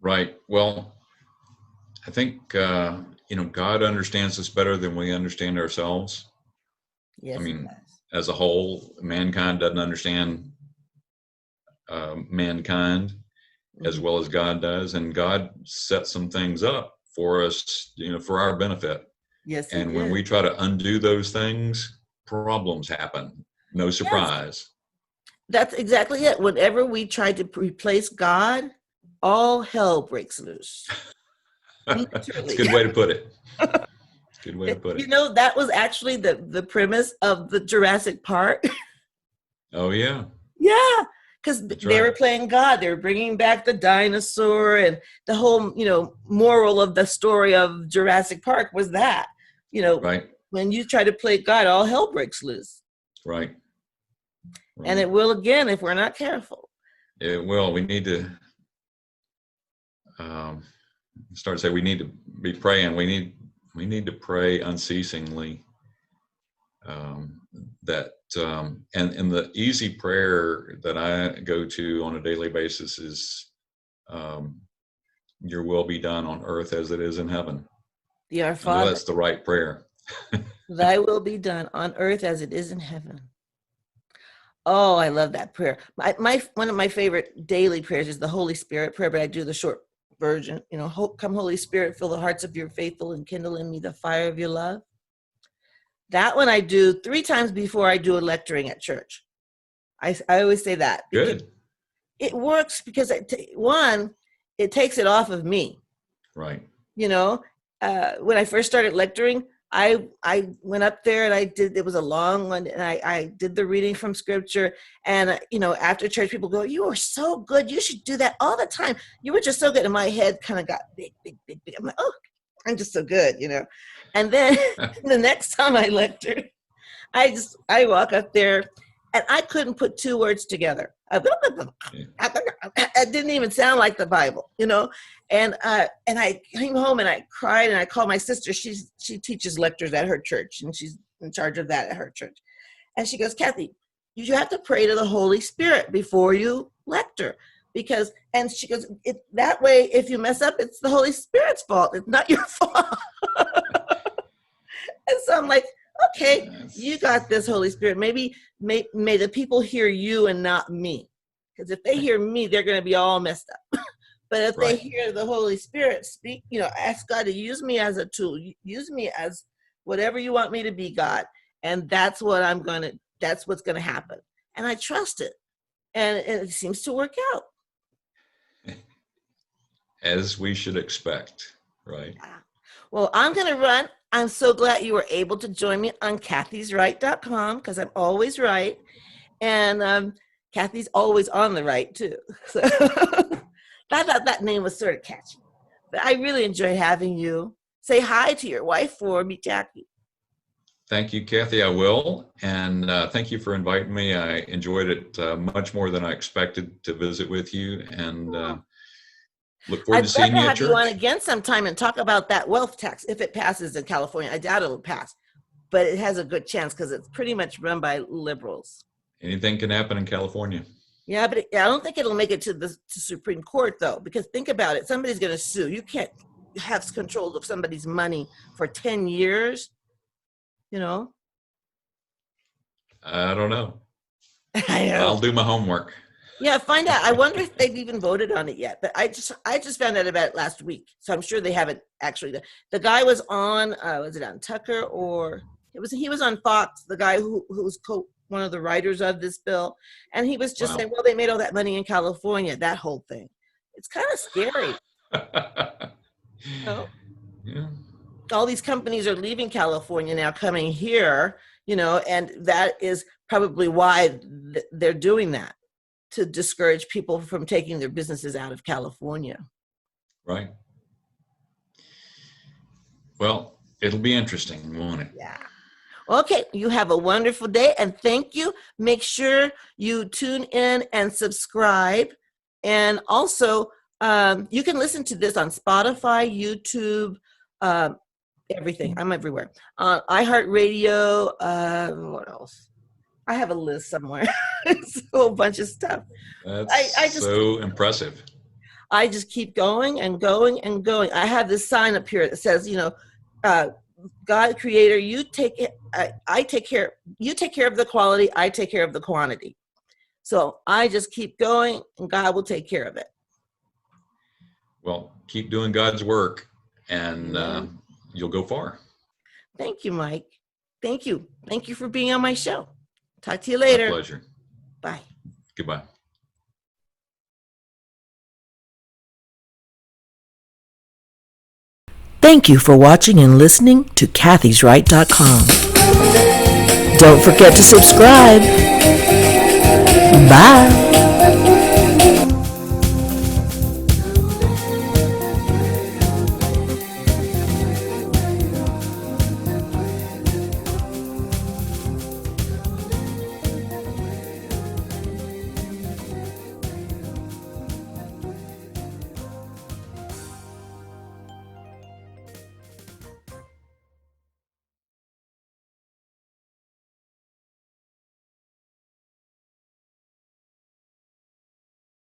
Right. Well, I think, God understands us better than we understand ourselves. I Yes, it mean, does. as a whole, mankind doesn't understand mankind as Mhm. well as God does. And God set some things up for us, for our benefit. Yes, he And when did. we try to undo those things, problems happen. No Yes, surprise. that's exactly it. Whenever we try to replace God, all hell breaks loose. It's a Literally. good way to put it. It's a good way to put You it. know, that was actually the premise of the Jurassic Park. Oh, yeah, Yeah, because that's they were right. playing God. They were bringing back the dinosaur, and the whole, moral of the story of Jurassic Park was that, you know, Right, when you try to play God, all hell breaks loose. right, And right. it will again if we're not careful. It will. We need to um, start to say we need to be praying. We need to pray unceasingly. That and the easy prayer that I go to on a daily basis is, um, "Your will be done on earth as it is in heaven." The Our I know Father, that's the right prayer. thy will be done on earth as it is in heaven. Oh, I love that prayer. My one of my favorite daily prayers is the Holy Spirit prayer, but I do the short version. Come Holy Spirit, fill the hearts of your faithful and kindle in me the fire of your love. That one I do 3 times before I do a lecturing at church. I always say that because Good. it works because it takes it off of me. Right. You know, when I first started lecturing, I went up there and it was a long one, and I did the reading from scripture. And after church, people go, "You are so good. You should do that all the time. You were just so good." And my head kind of got big, big, big, big. I'm like, "Oh, I'm just so good." And then the next time I lectured, I walk up there and I couldn't put 2 words together. Yeah. It didn't even sound like the Bible. And I came home and I cried, and I called my sister. She teaches lectures at her church, and she's in charge of that at her church. And she goes, "Kathy, you have to pray to the Holy Spirit before you lecture, and she goes, that way, if you mess up, it's the Holy Spirit's fault. It's not your fault." And so I'm like, "Okay, you Yes. got this, Holy Spirit. Maybe may the people hear you and not me. Because if they hear me, they're going to be all messed up. But if they Right. hear the Holy Spirit speak, ask God to use me as a tool, use me as whatever you want me to be, God. And that's what's going to happen." And I trust it. And it seems to work out. As we should expect. Right. Yeah. Well, I'm going to run. I'm so glad you were able to join me on kathysright.com, because I'm always right. And Kathy's always on the right, too. So I thought that name was sort of catchy. But I really enjoyed having you. Say hi to your wife for me, Jackie. Thank you, Kathy. I will. And thank you for inviting me. I enjoyed it much more than I expected to visit with you. And Oh, look forward I'd to love seeing to you at have you on church. again sometime and talk about that wealth tax if it passes in California. I doubt it'll pass, but it has a good chance because it's pretty much run by liberals. Anything can happen in California. Yeah, but I don't think it'll make it to the Supreme Court, though, because think about it. Somebody's going to sue. You can't have control of somebody's money for 10 years, you know? I don't know. I I'll know. do my homework. Yeah, find out. I wonder if they've even voted on it yet. But I just found out about it last week, so I'm sure they haven't actually. The guy was on. Was it on Tucker, or he was on Fox? The guy who's one of the writers of this bill, and he was just saying, Wow. "Well, they made all that money in California." That whole thing. It's kind of scary. You know? Yeah. All these companies are leaving California now, coming here. And that is probably why they're doing that, to discourage people from taking their businesses out of California. Right. Well, it'll be interesting, won't it? Yeah. Okay. You have a wonderful day, and thank you. Make sure you tune in and subscribe. And also, you can listen to this on Spotify, YouTube, um, everything. I'm everywhere. iHeartRadio. What else? I have a list somewhere. It's a whole bunch of stuff. That's I just so impressive. I just keep going and going and going. I have this sign up here that says, God Creator, you take it. I take care. You take care of the quality. I take care of the quantity. So I just keep going, and God will take care of it. Well, keep doing God's work, and you'll go far. Thank you, Mike. Thank you. Thank you for being on my show. Talk to you My later. pleasure. Bye. Goodbye. Thank you for watching and listening to Kathy'sRight.com. Don't forget to subscribe. Bye.